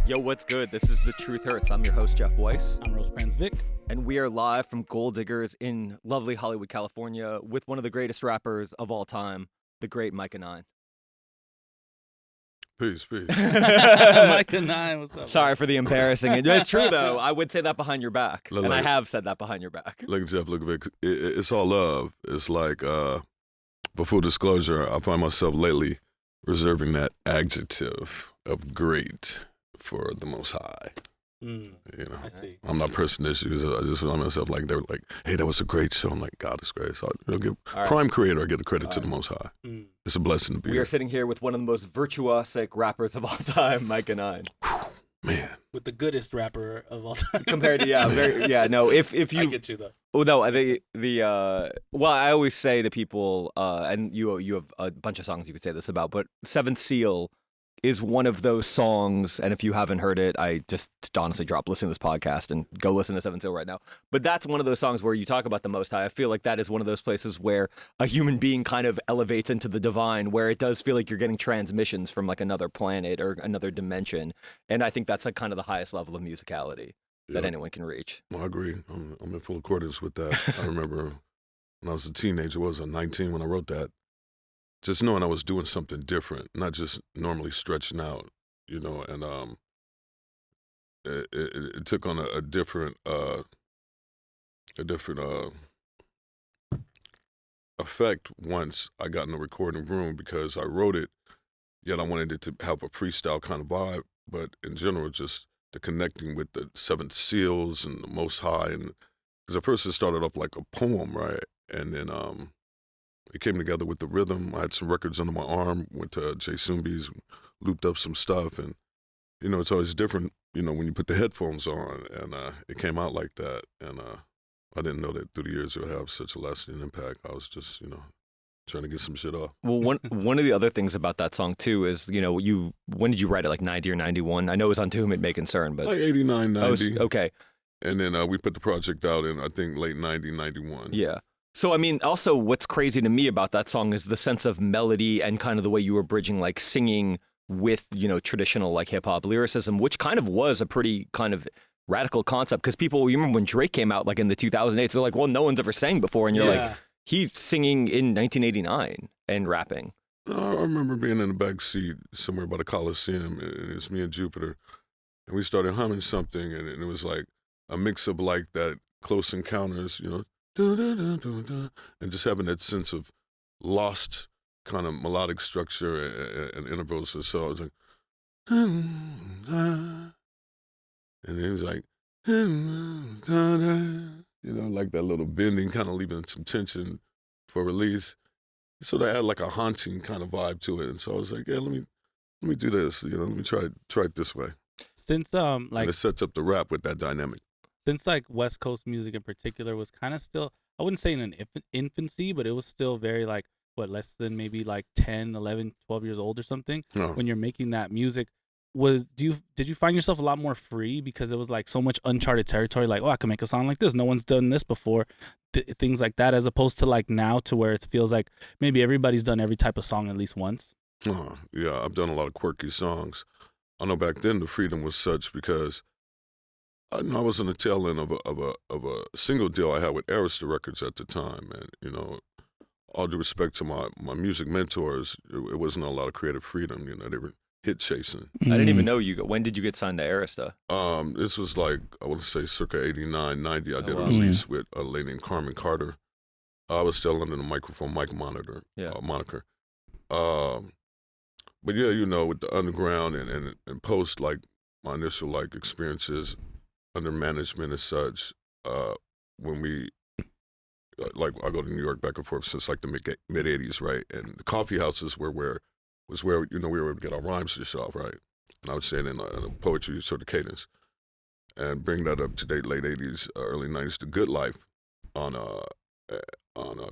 Yo, what's good? This is The Truth Hurts. I'm your host, Jeff Weiss. I'm Rosecrans Vic. And we are live from Gold Diggers in lovely Hollywood, California, with one of the greatest rappers of all time, the great Myka 9. Peace. Myka 9, what's up? Sorry for the embarrassing. It's true, though. I would say that behind your back. Look, and I like- have said that behind your back. Look, Jeff, look, Vic, it's all love. It's like, but full disclosure, I find myself lately reserving that adjective of great for the Most High. You know, I see. I'm not pressing issues. I just find myself like, they were like, hey, that was a great show. I'm like, God is great. So I give All right. prime creator, I give the credit to the Most High. It's a blessing to be We here. are sitting here with one of the most virtuosic rappers of all time, Myka 9. Man. With the goodest rapper of all time. Compared to, if you... I get you, though. Oh no, well, I always say to people, and you have a bunch of songs you could say this about, but Seventh Seal is one of those songs, and if you haven't heard it, I just honestly drop listen to this podcast and go listen to Seventh Seal right now. But that's one of those songs where you talk about the Most High. I feel like that is one of those places where a human being kind of elevates into the divine, where it does feel like you're getting transmissions from like another planet or another dimension. And I think that's like kind of the highest level of musicality that Yeah. anyone can reach. I agree. I'm in full accordance with that. I remember when I was a teenager, what was I, 19 when I wrote that, just knowing I was doing something different, not just normally stretching out, you know, and it took on a different effect once I got in the recording room, because I wrote it, yet I wanted it to have a freestyle kind of vibe, but in general, just the connecting with the Seven Seals and the Most High, and because at first it started off like a poem, right, and then it came together with the rhythm. I had some records under my arm, went to Jay Sumbi's, looped up some stuff, and you know it's always different, you know, when you put the headphones on, and it came out like that, and I didn't know that through the years it would have such a lasting impact. I was just, you know, trying to get some shit off. Well, one of the other things about that song too is, you know, when did you write it? Like 90 or 91? I know it was on To Whom It May Concern, but Like 89, 90. Okay. And then we put the project out in, I think, late 90, 91. Yeah. So, I mean, also what's crazy to me about that song is the sense of melody and kind of the way you were bridging, like singing with, you know, traditional like hip hop lyricism, which kind of was a pretty kind of radical concept. Because people, you remember when Drake came out like in the 2008s, they're like, well, no one's ever sang before. And you're like, he's singing in 1989 and rapping. I remember being in the back seat somewhere by the Coliseum, and it's me and Jupiter, and we started humming something, and it was like a mix of like that Close Encounters, you know, and just having that sense of lost kind of melodic structure and intervals. So I was like, and he was like, you know, like that little bending, kind of leaving some tension for release. So they had like a haunting kind of vibe to it, and so I was like, yeah, let me do this. You know, let me try it this way. Since And it sets up the rap with that dynamic. since like West Coast music in particular was kind of still, I wouldn't say in an infancy, but it was still very like less than maybe like 10, 11, 12 years old or something. No. When you're making that music, did you find yourself a lot more free because it was like so much uncharted territory, like, oh, I can make a song like this, no one's done this before, things like that, as opposed to like now to where it feels like maybe everybody's done every type of song at least once? Yeah, I've done a lot of quirky songs. I know back then the freedom was such because I was on the tail end of a single deal I had with Arista Records at the time, and you know, all due respect to my music mentors, it wasn't a lot of creative freedom. You know, they were hit chasing. I didn't even know when did you get signed to Arista? This was like, I want to say circa 89, 90. I did wow. a release with a lady named Carmen Carter. I was still under the microphone Mike moniker. But yeah, you know, with the underground and post, like my initial like experiences under management as such, when we, like I go to New York back and forth since like the mid 80s, right? And the coffee houses were where, you know, we were able to get our rhymes to show off, right? And I would say it in a poetry sort of cadence, and bring that up to date, late 80s, early 90s, The Good Life on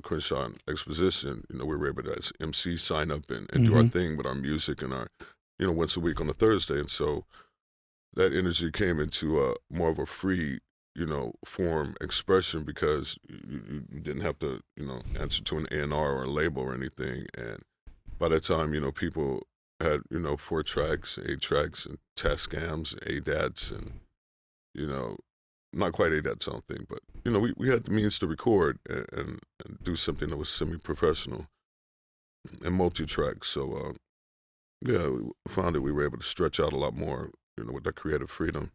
Crenshaw and Exposition. You know, we were able to as MC sign up and do our thing with our music and our, you know, once a week on a Thursday. And so that energy came into more of a free, you know, form expression, because you didn't have to, you know, answer to an A&R or a label or anything. And by that time, you know, people had, 4 tracks, 8 tracks, and Tascams, ADATs, and, not quite ADATs, I don't think, but, we had the means to record and do something that was semi-professional and multi-track. So, yeah, we found that we were able to stretch out a lot more, with that creative freedom.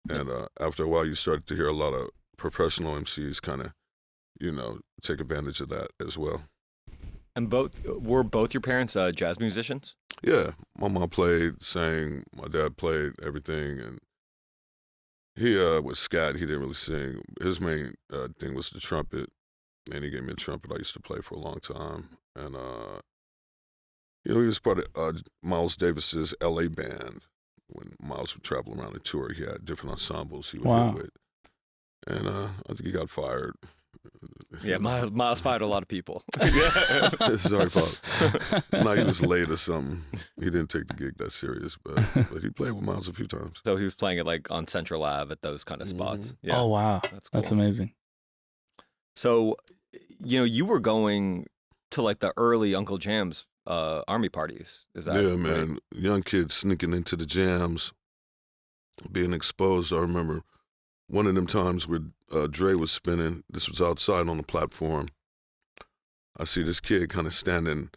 And after a while, you started to hear a lot of professional MCs kind of, take advantage of that as well. And were both your parents jazz musicians? Yeah, my mom played, sang, my dad played everything, and he was scat. He didn't really sing. His main thing was the trumpet, and he gave me a trumpet I used to play for a long time. And he was part of Miles Davis's L.A. band. When Miles would travel around the tour, he had different ensembles he would hit with. And I think he got fired. Yeah, Miles fired a lot of people. Sorry, Pop. No, he was late or something. He didn't take the gig that serious, but he played with Miles a few times. So he was playing it like on Central Ave at those kind of spots. Mm-hmm. Yeah. Oh, wow. That's cool. That's amazing. So, you were going to like the early Uncle Jam's army parties. Is that Yeah, man. right? Young kids sneaking into the jams, being exposed. I remember one of them times where Dre was spinning. This was outside on the platform. I see this kid kind of standing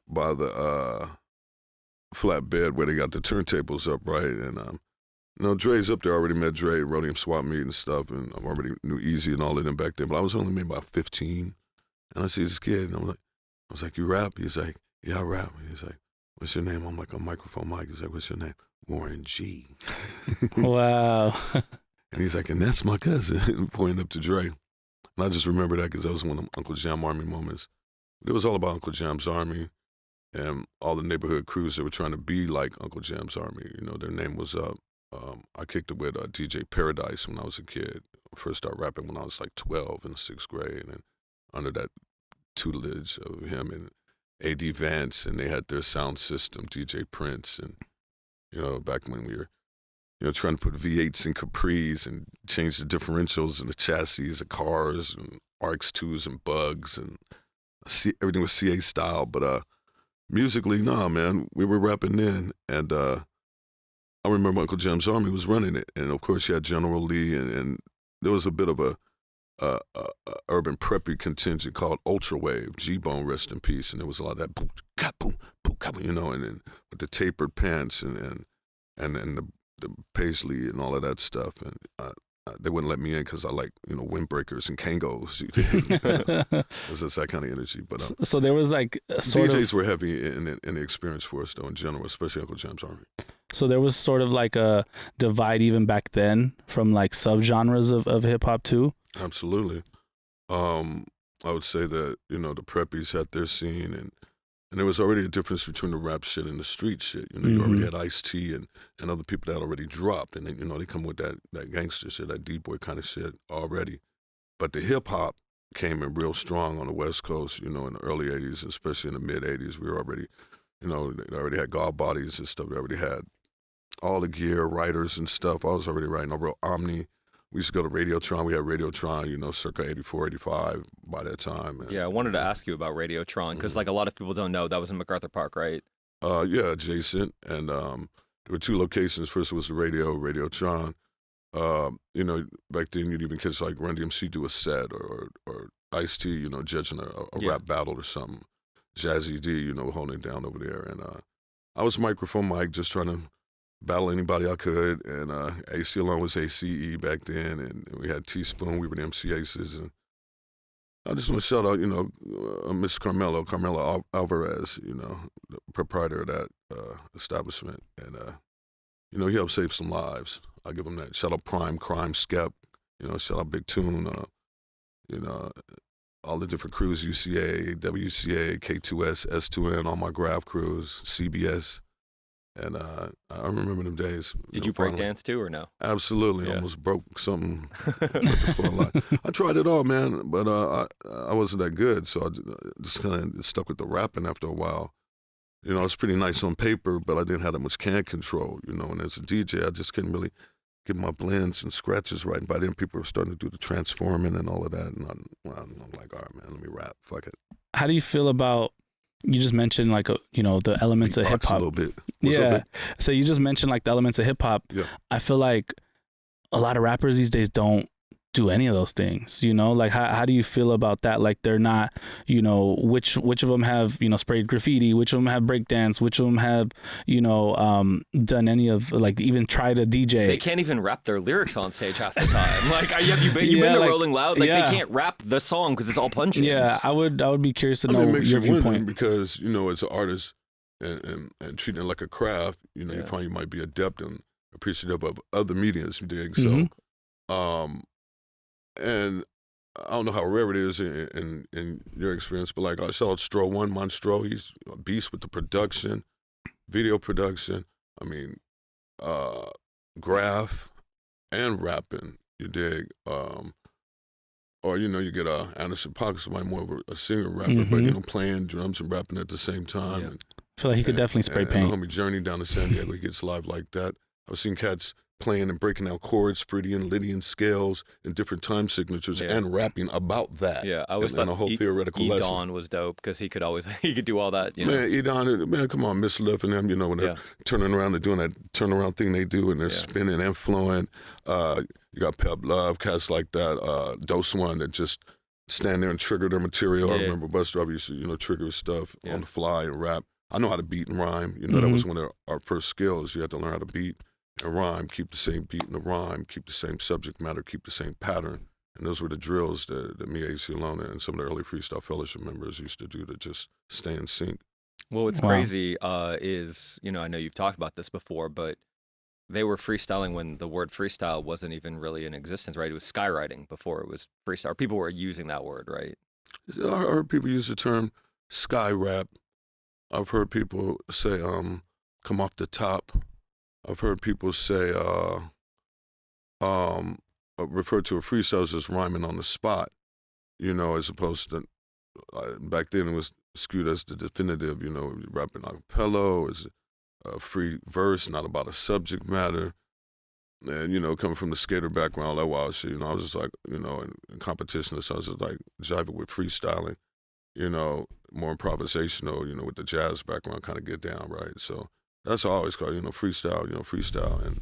by the flatbed where they got the turntables up, right? And Dre's up there. I already met Dre, Rhodium Swap Meet and stuff, and I already knew Eazy-E and all of them back then. But I was only maybe about 15, and I see this kid, and I was like, "You rap?" He's like, "Yeah, I rap." He's like, "What's your name?" I'm like, "I'm Microphone Mike." He's like, "What's your name?" "Warren G." Wow. And he's like, "And that's my cousin," pointing up to Dre. And I just remember that because that was one of Uncle Jam Army moments. It was all about Uncle Jam's Army and all the neighborhood crews that were trying to be like Uncle Jam's Army. Their name was, I kicked it with DJ Paradise when I was a kid. I first started rapping when I was like 12 in the 6th grade. And under that tutelage of him and A.D. Vance, and they had their sound system, DJ Prince. And, back when we were, trying to put V8s in Capris and change the differentials and the chassis of cars and RX2s and Bugs and everything was CA style. But musically, nah, man, we were rapping then. And I remember Uncle Jam's Army was running it. And, of course, you had General Lee, and there was a bit of a urban preppy contingent called Ultra Wave, G-Bone, rest in peace. And there was a lot of that boom, boom, and then with the tapered pants and the paisley and all of that stuff, and they wouldn't let me in because I like windbreakers and Kangos. It was just that kind of energy. But so there was like DJs were heavy in the experience for us though in general, especially Uncle Jam's Army. So there was sort of like a divide even back then from like subgenres of hip hop too. Absolutely. I would say that the preppies had their scene, and there was already a difference between the rap shit and the street shit. You already had Ice-T and other people that already dropped, and then, they come with that gangster shit, that D-boy kind of shit already. But the hip-hop came in real strong on the West Coast, in the early 80s, especially in the mid-80s. We were already, they already had God Bodies and stuff. They already had all the gear, writers and stuff. I was already writing a real Omni. We used to go to Radiotron. We had Radiotron, circa 84, 85 by that time. And, yeah, I wanted to ask you about Radiotron because, like, a lot of people don't know that was in MacArthur Park, right? Yeah, adjacent. And there were 2 locations. First was the Radiotron. Back then you'd even catch like Run D.M.C do a set or Ice-T, judging a rap battle or something. Jazzy D, holding it down over there. And I was Microphone Mike, just trying to battle anybody I could, and AC alone was ACE back then, and we had Teaspoon, we were the MC Aces, and I just want to shout out, Mr. Carmelo Alvarez, the proprietor of that establishment, and he helped save some lives. I'll give him that. Shout out Prime Crime Skep, shout out Big Tune, all the different crews, UCA, WCA, K2S, S2N, all my graph crews, CBS. And I remember them days. Did you break dance too or no? Absolutely. Yeah. Almost broke something before a lot. I tried it all, man, but I wasn't that good. So I just kind of stuck with the rapping after a while. It's pretty nice on paper, but I didn't have that much can control, and as a DJ, I just couldn't really get my blends and scratches right. And by then, people were starting to do the transforming and all of that. And I'm like, all right, man, let me rap. Fuck it. How do you feel about you just mentioned like the elements of hip Beatbox a hop. little bit. What's up, Yeah. babe? So you just mentioned like the elements of hip hop. Yeah. I feel like a lot of rappers these days don't do any of those things, like how do you feel about that? Like they're not, which of them have, sprayed graffiti, which of them have breakdance, which of them have, done any of, like, even tried a DJ. They can't even rap their lyrics on stage half the time. Like, you've been to like, Rolling Loud? Like, they can't rap the song because it's all punch-ins. Yeah, I would be curious to know it makes your you wonder viewpoint. because, as an artist and treating it like a craft, you find you might be adept and appreciative of other mediums, you dig? Mhm. So, and I don't know how rare it is in your experience, but like I saw Stro One Monstro, he's a beast with the production, video production. I mean, graph and rapping, you dig? Or you get Anderson .Paak, somebody more of a singer rapper, but playing drums and rapping at the same time. Yeah. And, I feel like he could definitely spray paint. And the homie Journey down to San Diego, he gets live like that. I've seen cats playing and breaking out chords, Phrygian, Lydian scales, and different time signatures, and rapping about that. Yeah, I always and thought a whole theoretical lesson. Edon was dope because he could do all that. Man, Edon, man, come on, Miss Love and them, when they're turning around, they're doing that turnaround thing they do, and they're spinning and flowing. You got Pep Love, cats like that. Dose One that just stand there and trigger their material. I remember Bus Driver used to, trigger his stuff on the fly and rap. I know how to beat and rhyme. That was one of our first skills. You had to learn how to beat and rhyme, keep the same beat in the rhyme, keep the same subject matter, keep the same pattern. And those were the drills that me, Eazy-E, and some of the early Freestyle Fellowship members used to do to just stay in sync. Well, what's crazy is, I know you've talked about this before, but they were freestyling when the word freestyle wasn't even really in existence, right? It was skywriting before it was freestyle. People were using that word, right? I heard people use the term sky rap. I've heard people say, come off the top. I've heard people say, refer to a freestyle as just rhyming on the spot, as opposed to, back then it was skewed as the definitive, rapping a cappella, is a free verse, not about a subject matter. And, coming from the skater background, all that wild shit, I was just like, in competition, so I was just like jiving with freestyling, more improvisational, with the jazz background, kind of get down, right? So that's how I always call it, freestyle, freestyle. And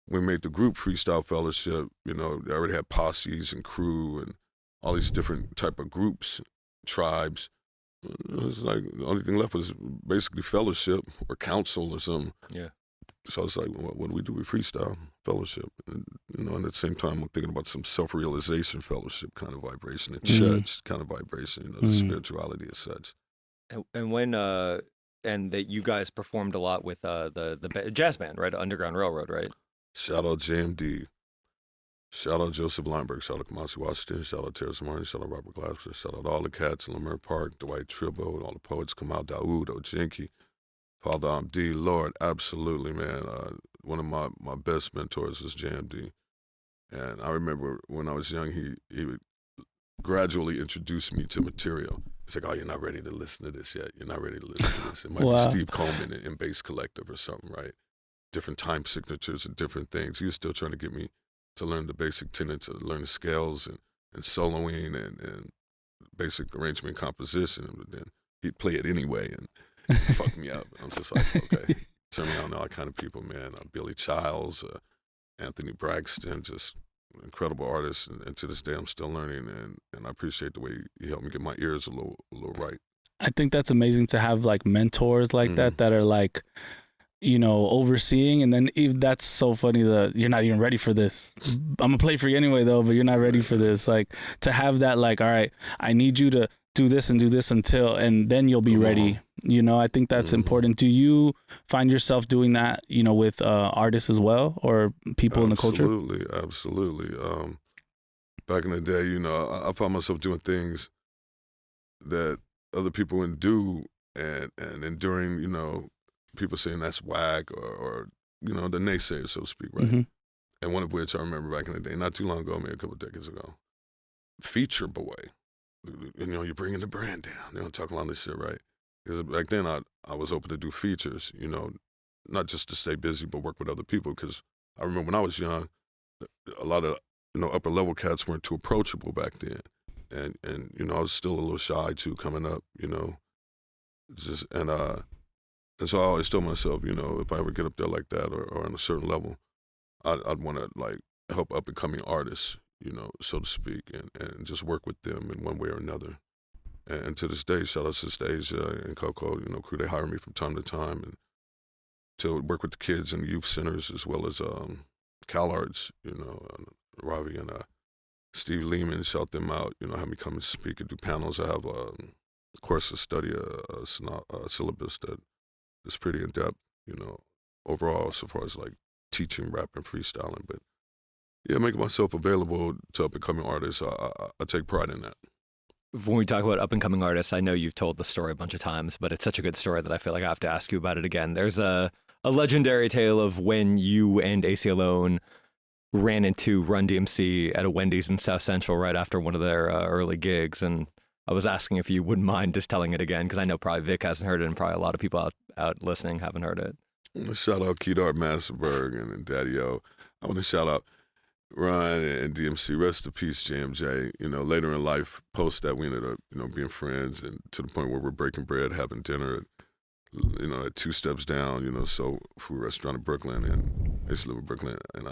we made the group Freestyle Fellowship, they already had posses and crew and all these different type of groups, tribes. It was like the only thing left was basically fellowship or council or something. Yeah. So I was like, what do we do with Freestyle Fellowship? And, and at the same time, I'm thinking about some self-realization fellowship kind of vibration, and church kind of vibration, the spirituality as such. And when and that you guys performed a lot with the jazz band, right? Underground Railroad, right? Shout out JMD. Shout out Joseph Lineberg. Shout out Kamasi Washington. Shout out Terrence Martin. Shout out Robert Glasser. Shout out all the cats in Lamar Park, Dwight Tribbo, and all the poets come out, Daoud, Ojinki, Father D. Lord, absolutely, man. One of my best mentors is JMD. And I remember when I was young, he would gradually introduce me to material. He's like, oh, you're not ready to listen to this yet. You're not ready to listen to this. It might be Steve Coleman in Bass Collective or something, right? Different time signatures and different things. He was still trying to get me to learn the basic tenets, to learn the scales and soloing and basic arrangement and composition. But then he'd play it anyway and fuck me up. I'm just like, okay, turn me on to all kind of people, man. Billy Childs, Anthony Braxton, just incredible artists. And to this day, I'm still learning, and I appreciate the way he helped me get my ears a little right. I think that's amazing to have like mentors like that are like, overseeing. And then if that's so funny that you're not even ready for this. I'm gonna play for you anyway though, but you're not ready for this. Like to have that, like, all right, I need you to do this until, and then you'll be ready. I think that's important. Do you find yourself doing that, with artists as well, or people in the culture? Absolutely. Back in the day, I found myself doing things that other people wouldn't do, and enduring, people saying that's whack or the naysayers, so to speak, right? Mm-hmm. And one of which I remember back in the day, not too long ago, maybe a couple of decades ago, Feature Boy. You're bringing the brand down. Talking all this shit, right? Because back then I was open to do features, not just to stay busy, but work with other people. Because I remember when I was young, a lot of upper level cats weren't too approachable back then, and I was still a little shy too coming up, just and so I always told myself, you know, if I ever get up there like that or on a certain level, I'd want to like help up and coming artists, you know, so to speak, and just work with them in one way or another. And to this day, shout out to Stasia and Coco, you know, crew, they hire me from time to time and to work with the kids in the youth centers as well as CalArts, you know, Ravi and Steve Lehman, shout them out, you know, have me come and speak and do panels. I have a course of study, a syllabus that is pretty in-depth, you know, overall so far as like teaching rap and freestyling. But yeah, making myself available to up-and-coming artists, I take pride in that. When we talk about up-and-coming artists, I know you've told the story a bunch of times, but it's such a good story that I feel like I have to ask you about it again. There's a legendary tale of when you and AC Alone ran into Run D.M.C. at a Wendy's in South Central right after one of their early gigs, and I was asking if you wouldn't mind just telling it again, because I know probably Vic hasn't heard it, and probably a lot of people out listening haven't heard it. I want to shout out Kedar Massenberg and Daddy-O. I want to shout out Run and D.M.C. Rest in peace, J.M.J. You know, later in life, post that, we ended up, you know, being friends, and to the point where we're breaking bread, having dinner, you know, at 2 steps down, you know, so food restaurant in Brooklyn, and I used to live in Brooklyn, and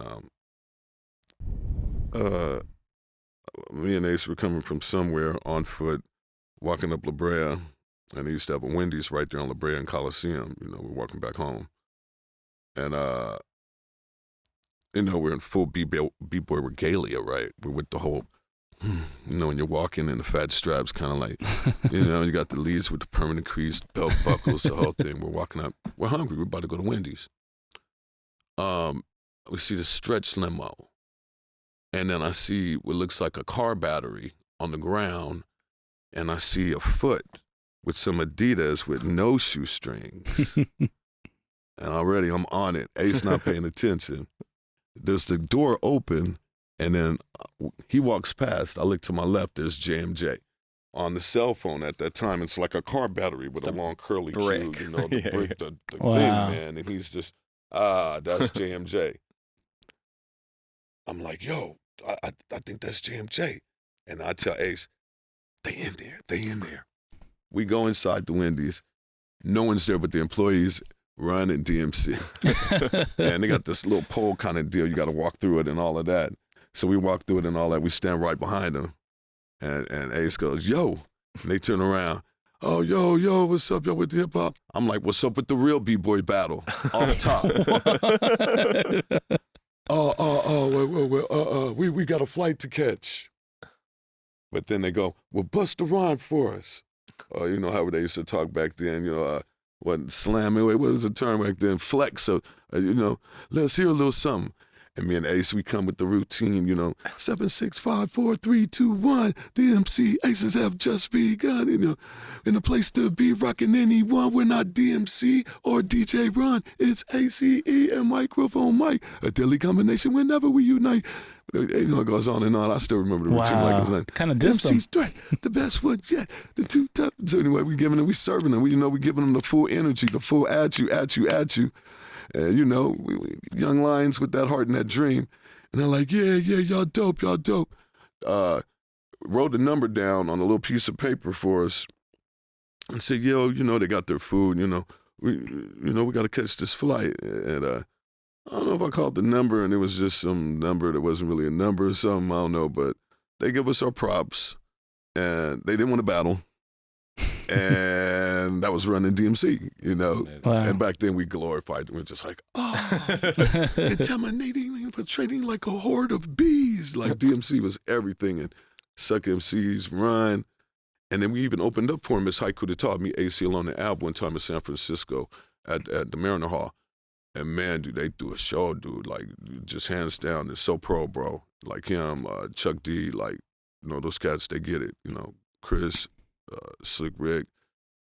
me and Ace were coming from somewhere on foot, walking up La Brea, and he used to have a Wendy's right there on La Brea and Coliseum. You know, we're walking back home. And, you know, we're in full B-boy regalia, right? We're with the whole, you know, when you're walking in the fat straps, kind of like, you know, you got the leads with the permanent crease, belt buckles, the whole thing. We're walking up. We're hungry. We're about to go to Wendy's. We see the stretch limo. And then I see what looks like a car battery on the ground, and I see a foot with some Adidas with no shoestrings. And already I'm on it. Ace not paying attention. There's the door open, and then he walks past. I look to my left, there's J.M.J. on the cell phone at that time. It's like a car battery with a long curly brick. cube, you know, the brick, the Wow. thing, man. And he's just, that's J.M.J. I'm like, yo, I think that's J.M.J. And I tell Ace, they in there. We go inside the Wendy's. No one's there but the employees, Run and D.M.C. And they got this little pole kind of deal. You got to walk through it and all of that. So we walk through it and all that. We stand right behind them. And Ace goes, yo. And they turn around. Oh, yo, what's up, yo, with the hip hop? I'm like, what's up with the real B-boy battle? Off top. We got a flight to catch. But then they go, well, bust a rhyme for us. You know how they used to talk back then, you know, what slamming, what was the term back then? Flex, so, you know, let's hear a little something. And me and Ace, we come with the routine, you know, 7, 6, 5, 4, 3, 2, 1, DMC, Aces have just begun, you know, in a place to be rocking anyone. We're not DMC or DJ Run, it's ACE and Microphone Mike, a deadly combination whenever we unite. You know, it goes on and on. I still remember the routine like it's like, kind of dissed them. DMC's threat, the best one yet, the two tough. So anyway, we giving them, we serving them, we giving them the full energy, the full at you. And, you know, we young lions with that heart and that dream. And they're like, yeah, y'all dope. Wrote the number down on a little piece of paper for us and said, yo, you know, they got their food, we got to catch this flight. And I don't know if I called the number and it was just some number that wasn't really a number or something, I don't know. But they give us our props and they didn't want to battle. And that was Run D.M.C, you know. Wow. And back then we glorified them. We were just like, contaminating, infiltrating like a horde of bees. Like D.M.C was everything. And Suck MCs, Run. And then we even opened up for him as Haiku to Talk, me, AC Alone and Ab one time in San Francisco at the Mariner Hall. And man, dude, they do a show, dude. Like, just hands down, they're so pro, bro. Like him, Chuck D, like, you know, those cats, they get it. You know, Chris, Slick Rick,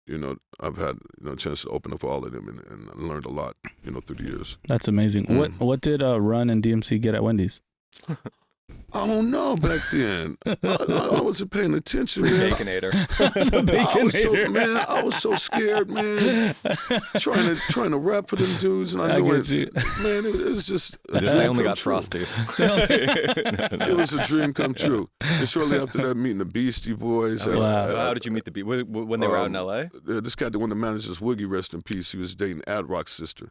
you know, I've had a chance to open up for all of them and learned a lot, you know, through the years. That's amazing. What did Run and DMC get at Wendy's? I don't know back then. I wasn't paying attention, man. Baconator. I was so scared, man. trying to rap for them dudes, and I knew it. Man, it was just. They only got Frosties. It was a dream come true. And shortly after that, meeting the Beastie Boys. How did you meet the Beastie? When they were out in L.A.? This guy, the one that manages Woogie, rest in peace. He was dating Ad Rock's sister,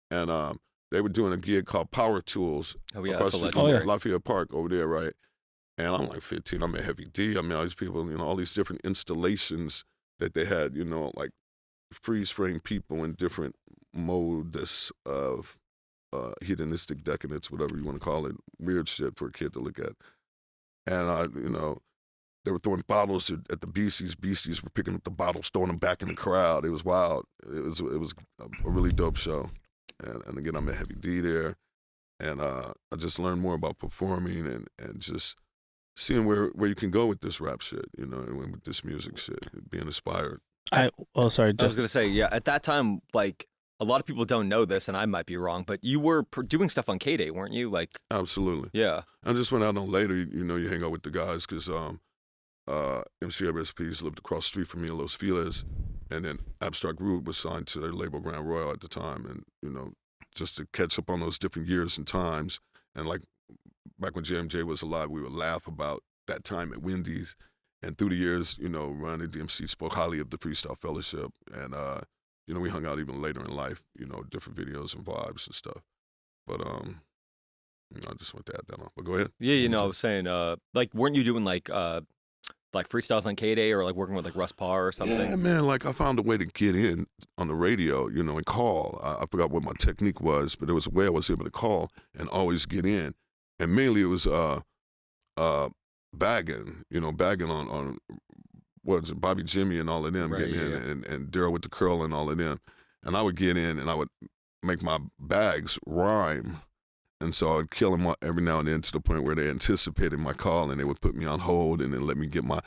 and they were doing a gig called Power Tools. Oh yeah, across that's a the legend. Lafayette Park over there, right? And I'm like 15. I'm at Heavy D. I mean, all these people, all these different installations that they had, like freeze frame people in different modes of hedonistic decadence, whatever you want to call it, weird shit for a kid to look at. And they were throwing bottles at the Beasties. Beasties were picking up the bottles, throwing them back in the crowd. It was wild. It was a really dope show. And again, I'm at Heavy D there, and I just learned more about performing and just seeing where you can go with this rap shit, and with this music shit, being inspired. Sorry, Jeff. I was gonna say, yeah, at that time, like a lot of people don't know this, and I might be wrong, but you were doing stuff on K-Day, weren't you? Like, absolutely, yeah. I just went out on later. You hang out with the guys because MC Recipes lived across the street from me in Los Feliz. And then Abstract Rude was signed to their label Grand Royal at the time. And, just to catch up on those different years and times. And like back when JMJ was alive, we would laugh about that time at Wendy's. And through the years, Run D.M.C spoke highly of the Freestyle Fellowship. And, we hung out even later in life, different videos and vibes and stuff. But, I just want to add that on. But go ahead. Yeah, I was saying, like, weren't you doing like freestyles on K-Day or like working with like Russ Parr or something? Yeah, man, like I found a way to get in on the radio, and call. I forgot what my technique was, but there was a way I was able to call and always get in. And mainly it was bagging on what was it, Bobby Jimmy and all of them, right, getting in, and Daryl with the curl and all of them. And I would get in and I would make my bags rhyme. And so I would kill them every now and then to the point where they anticipated my call and they would put me on hold and then let me get my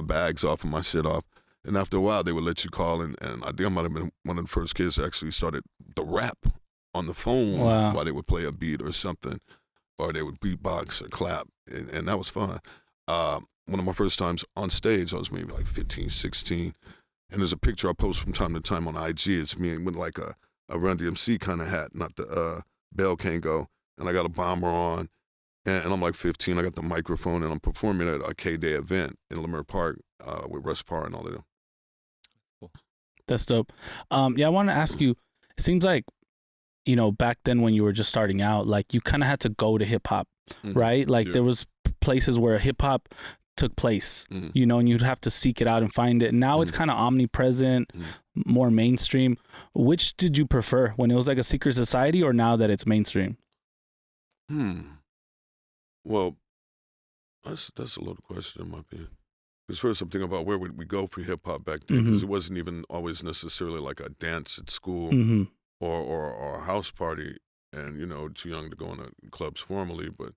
bags off and my shit off. And after a while, they would let you call. And I think I might have been one of the first kids that actually started the rap on the phone while they would play a beat or something, or they would beatbox or clap. And that was fun. One of my first times on stage, I was maybe like 15, 16. And there's a picture I post from time to time on IG. It's me with like a Run D.M.C kind of hat, not the Bell Can't Go. And I got a bomber on, and I'm like 15. I got the microphone, and I'm performing at a K-Day event in Leimert Park with Russ Parr and all of them. Cool. That's dope. I want to ask you, it seems like, back then when you were just starting out, like you kind of had to go to hip hop, right? Like there was places where hip hop took place, and you'd have to seek it out and find it. And now it's kind of omnipresent, more mainstream. Which did you prefer, when it was like a secret society or now that it's mainstream? Well, that's a loaded question in my opinion. Because first I'm thinking about where would we go for hip hop back then, because it wasn't even always necessarily like a dance at school or a house party, and too young to go into clubs formally, but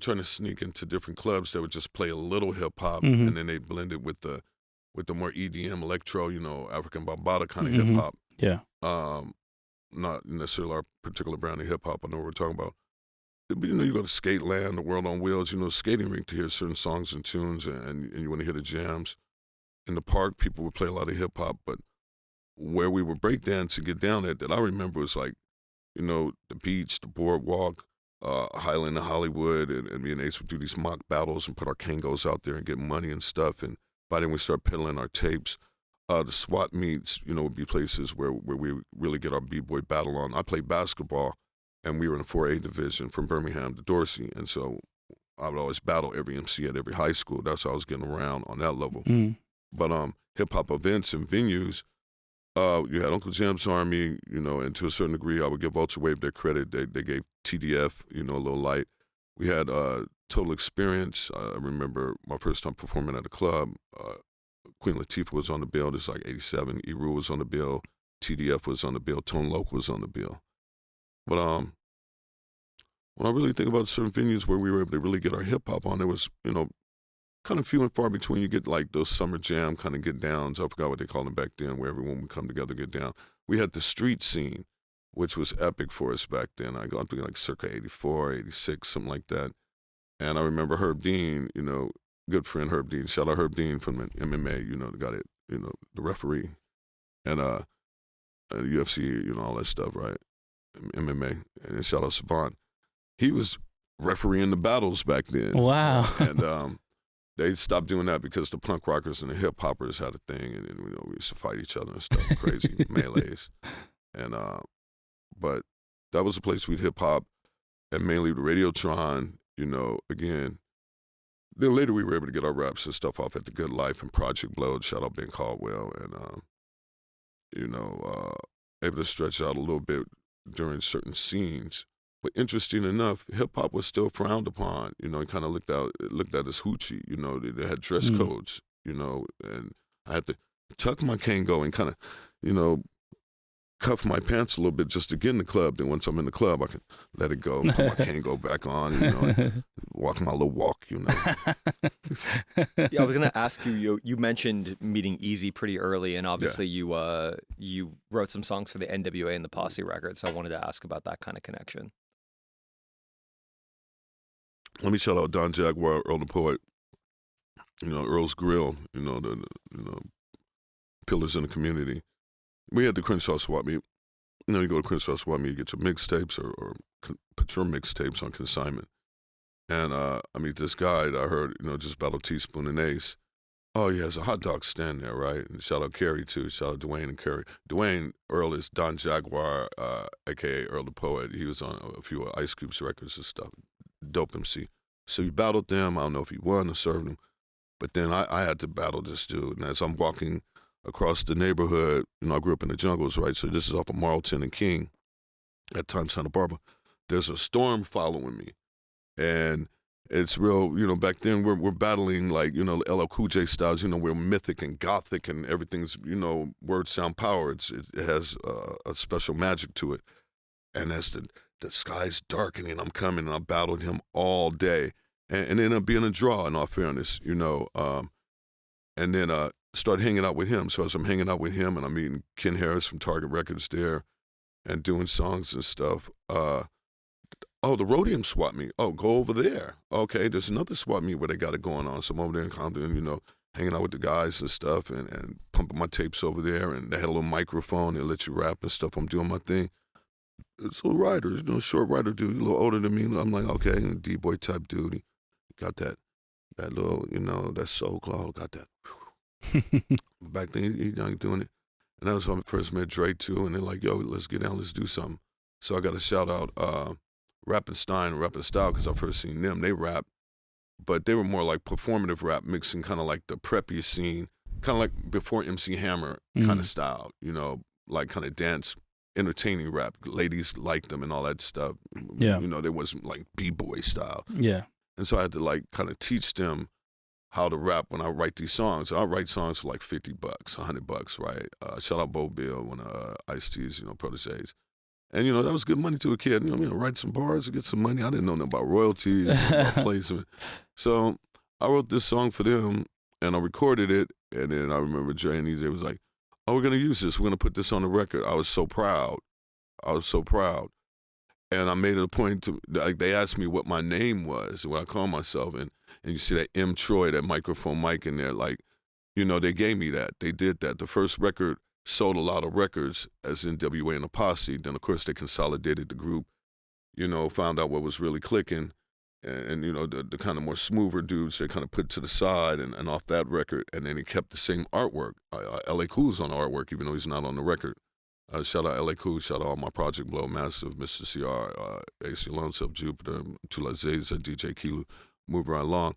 trying to sneak into different clubs that would just play a little hip hop, and then they blend it with the more EDM, electro, African Bambaataa kind of hip hop. Yeah. Not necessarily our particular brand of hip hop. I know what we're talking about. But, you go to Skate Land, the World on Wheels, skating rink to hear certain songs and tunes, and you want to hear the jams. In the park, people would play a lot of hip hop, but where we would break dance to get down at, that I remember was like, the beach, the boardwalk, Highland and Hollywood, and me and Ace would do these mock battles and put our Kangos out there and get money and stuff. And by then we start peddling our tapes. The SWAT meets, would be places where we really get our B-boy battle on. I played basketball, and we were in the 4A division from Birmingham to Dorsey. And so I would always battle every MC at every high school. That's how I was getting around on that level. But hip-hop events and venues, you had Uncle Jam's Army, and to a certain degree, I would give Ultra Wave their credit. They gave TDF, a little light. We had Total Experience. I remember my first time performing at a club. Queen Latifah was on the bill. This is like 87. E-Rule was on the bill. TDF was on the bill. Tone Loc was on the bill. But when I really think about certain venues where we were able to really get our hip-hop on, it was, kind of few and far between. You get like those summer jam kind of get downs. I forgot what they called them back then, where everyone would come together, get down. We had the street scene, which was epic for us back then. I go, I'm thinking like circa 84, 86, something like that. And I remember Herb Dean, you know, good friend Herb Dean. Shout out Herb Dean from MMA, you know, the guy that, you know, the referee. And UFC, you know, all that stuff, right? MMA. And shout out Savant. He was refereeing the battles back then. Wow. And they stopped doing that because the punk rockers and the hip hoppers had a thing, and you know, we used to fight each other and stuff, crazy melees. And but that was a place we'd hip hop, and mainly the Radiotron. You know, again. Then later we were able to get our raps and stuff off at The Good Life and Project Blood. Shout out Ben Caldwell, and you know, able to stretch out a little bit during certain scenes. But interesting enough, hip hop was still frowned upon. You know, it kind of looked at as hoochie. You know, they had dress codes. You know, and I had to tuck my Kango and kind of, you know, cuff my pants a little bit just to get in the club. Then once I'm in the club, I can let it go, put my Kango back on, you know, and walk my little walk, you know. Yeah, I was gonna ask you. You mentioned meeting Eazy pretty early, and obviously you wrote some songs for the N.W.A. and the Posse record. So I wanted to ask about that kind of connection. Let me shout out Don Jaguar, Earl the Poet. You know, Earl's Grill. You know, the pillars in the community. We had the Crenshaw Swap Meet. You know, you go to Crenshaw Swap Meet, you get your mixtapes or put your mixtapes on consignment. And I meet this guy that I heard, you know, just battle Teaspoon and Ace. Oh, he has a hot dog stand there, right? And shout out Kerry, too. Shout out Dwayne and Kerry. Dwayne, Earl is Don Jaguar, a.k.a. Earl the Poet. He was on a few Ice Cube's records and stuff. Dope MC. So he battled them. I don't know if he won or served them. But then I had to battle this dude. And as I'm walking across the neighborhood, you know, I grew up in the jungles, right? So this is off of Marlton and King, at times Santa Barbara. There's a storm following me. And it's real, you know, back then we're battling like, you know, LL Cool J styles, you know, we're mythic and gothic and everything's, you know, word, sound, power. It has a special magic to it. And as the sky's darkening, I'm coming and I battled him all day. And it ended up being a draw, in all fairness, you know. And then started hanging out with him. So as I'm hanging out with him and I'm meeting Ken Harris from Target Records there and doing songs and stuff, oh, the Rhodium swap meet. Oh, go over there. Okay, there's another swap meet where they got it going on. So I'm over there in Compton, you know, hanging out with the guys and stuff and pumping my tapes over there. And they had a little microphone. They let you rap and stuff. I'm doing my thing. It's a little writer, you know, short writer dude, a little older than me. I'm like, okay, D-boy type dude. He got that little, you know, that soul claw, got that. Back then, he young doing it. And that was when I first met Dre, too. And they're like, yo, let's get down, let's do something. So I got to shout out Rappin' Stein and Rappin' Style because I first seen them. They rap, but they were more like performative rap, mixing kind of like the preppy scene, kind of like before MC Hammer kind of style, you know, like kind of dance, entertaining rap. Ladies liked them and all that stuff. Yeah. You know, there wasn't like B-boy style. Yeah. And so I had to like kind of teach them how to rap when I write these songs. I write songs for like $50, $100, right? Shout out Bo Bill, one of Ice-T's, you know, proteges. And, you know, that was good money to a kid. You know what I mean? Write some bars and get some money. I didn't know nothing about royalties, about placement. So I wrote this song for them and I recorded it. And then I remember Dre and Eazy was like, oh, we're going to use this. We're going to put this on the record. I was so proud. And I made it a point to, like, they asked me what my name was, what I call myself. And you see that M. Troy, that microphone mic in there, like, you know, they gave me that. They did that. The first record sold a lot of records as N.W.A. and a Posse. Then, of course, they consolidated the group, you know, found out what was really clicking. And you know, the kind of more smoother dudes, they kind of put to the side and off that record. And then he kept the same artwork. L.A. Cool's on the artwork, even though he's not on the record. Shout out L.A. Cool, shout out all my Project Blow, Massive, Mr. C.R., AC Alonso, Jupiter, Tula Zayza, DJ Kilu, Move Right Along.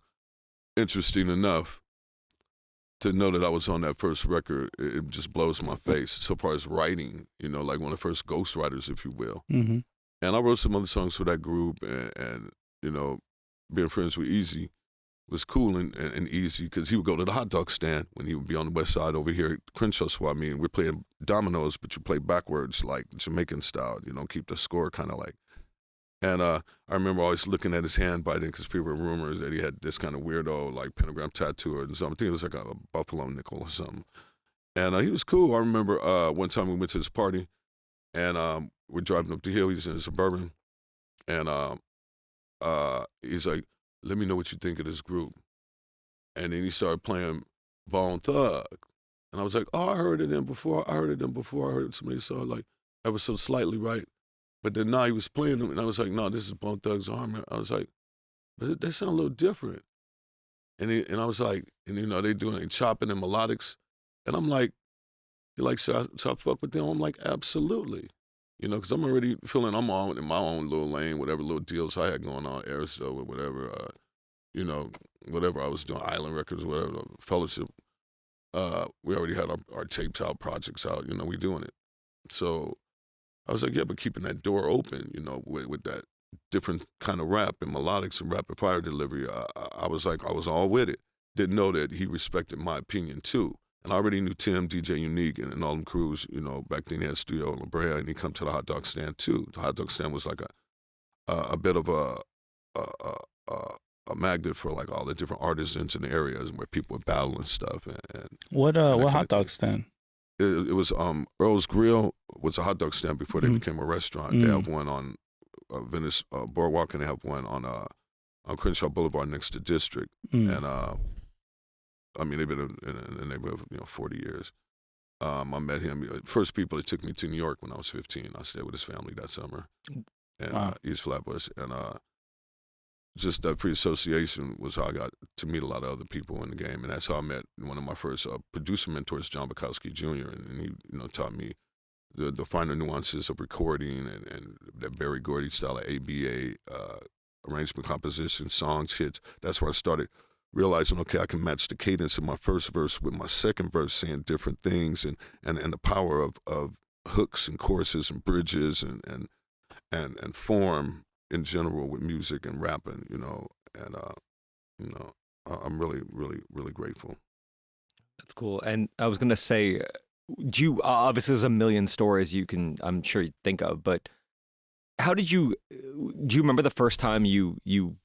Interesting enough to know that I was on that first record, it just blows my face. So far as writing, you know, like one of the first ghostwriters, if you will. Mm-hmm. And I wrote some other songs for that group, and you know, being friends with Eazy was cool and easy because he would go to the hot dog stand when he would be on the west side over here at Crenshaw Swap Meet. We're playing dominoes, but you play backwards like Jamaican style, you know, keep the score kind of like. And I remember always looking at his hand biting because people were rumors that he had this kind of weirdo like pentagram tattoo or something. I think it was like a buffalo nickel or something. And he was cool. I remember one time we went to this party and we're driving up the hill. He's in a Suburban. And he's like, let me know what you think of this group. And then he started playing Bone Thug. And I was like, oh, I heard it before. I heard somebody saw it like ever so slightly, right? But then now he was playing them, and I was like, no, this is Bone Thug's Army. I was like, but they sound a little different. And I was like, and you know, they doing chopping and melodics. And I'm like, you're like, should I fuck with them? I'm like, absolutely. You know, because I'm already feeling I'm on in my own little lane, whatever little deals I had going on, Arista or whatever, you know, whatever I was doing, Island Records, whatever, Fellowship. We already had our tapes out, projects out, you know, we doing it. So I was like, yeah, but keeping that door open, you know, with that different kind of rap and melodics and rapid fire delivery, I was like, I was all with it. Didn't know that he respected my opinion too. And I already knew Tim, DJ Unique, and all them crews, you know, back then he had a studio in La Brea, and he come to the hot dog stand too. The hot dog stand was like a bit of a magnet for like all the different artisans in the areas where people would battle and stuff. And what hot dog stand? It was Earl's Grill was a hot dog stand before they became a restaurant. They have one on Venice Boardwalk, and they have one on Crenshaw Boulevard next to District. And I mean, they've been in the neighborhood for 40 years. I met him. First people that took me to New York when I was 15. I stayed with his family that summer, and East Flatbush, and just that free association was how I got to meet a lot of other people in the game, and that's how I met one of my first producer mentors, John Bukowski Jr., and he taught me the finer nuances of recording and that Berry Gordy style of ABA, arrangement, composition, songs, hits. That's where I started realizing, okay, I can match the cadence of my first verse with my second verse, saying different things, and the power of hooks and choruses and bridges and form in general with music and rapping, I'm really, really, really grateful. That's cool. And I was gonna say, do you obviously there's a million stories I'm sure you think of, but how do you remember the first time you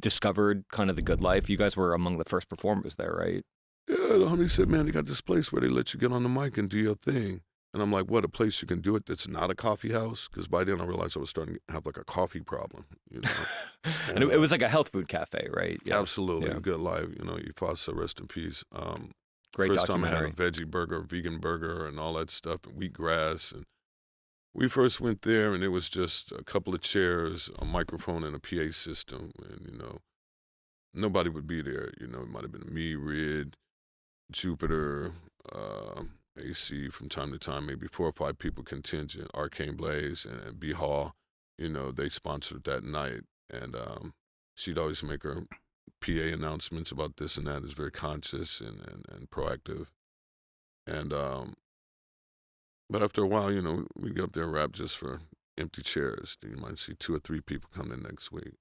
discovered kind of the good life? You guys were among the first performers there, right? Yeah, the homie said, man, they got this place where they let you get on the mic and do your thing. And I'm like, what, a place you can do it that's not a coffee house? Because by then I realized I was starting to have like a coffee problem, And it was like a health food cafe, right? Yeah. Absolutely. Yeah. Good life. Ifasa, rest in peace. Great first time I documentary. had a veggie burger, vegan burger, and all that stuff, and wheatgrass. And we first went there, and it was just a couple of chairs, a microphone, and a PA system. And, nobody would be there. It might have been me, Rid, Jupiter, AC from time to time, maybe 4 or 5 people contingent, Arcane Blaze and B Hall, they sponsored that night. And she'd always make her PA announcements about this and that. Is very conscious and proactive. And but after a while, we'd get up there and rap just for empty chairs. Then you might see 2 or 3 people come in next week.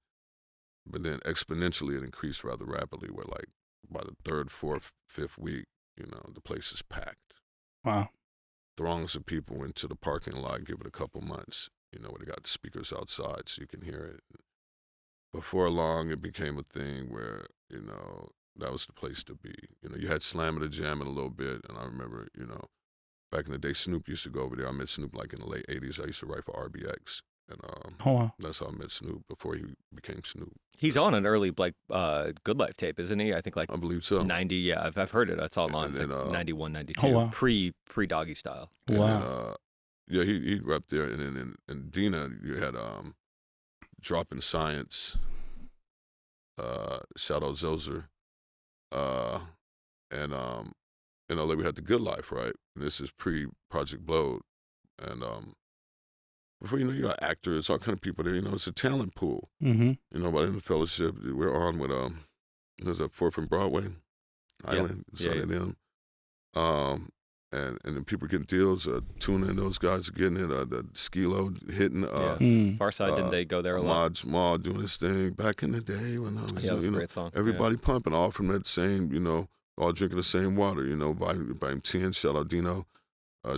But then exponentially it increased rather rapidly, where like by the 3rd, 4th, 5th week, the place is packed. Wow. Throngs of people went to the parking lot, give it a couple months, where they got speakers outside so you can hear it. Before long, it became a thing where, that was the place to be. You had Slam and Jamm in a little bit, and I remember, back in the day, Snoop used to go over there. I met Snoop like in the late 80s. I used to write for RBX, and that's how I met Snoop before he became Snoop. He's on an early Good Life tape, isn't he? I think I believe so. 90, yeah, I've heard it. That's all on. It's like 91, 92, wow. pre Doggy Style. And wow. Then, he rapped there, and then in Dina you had Dropping Science, shout out Zozer, and in LA we had the Good Life, right? And this is pre Project Blowed, and before you got actors, all kind of people there. It's a talent pool. Mm-hmm. But in the fellowship, we're on with there's a 4th and Broadway, Island, them. And then people getting deals, Tuna and those guys are getting it, the Skilo hitting. Farside, didn't they go there a lot? Jamal doing his thing back in the day when I was, it was a great song. Everybody pumping, all from that same, all drinking the same water, Volume 10, shout out Dino,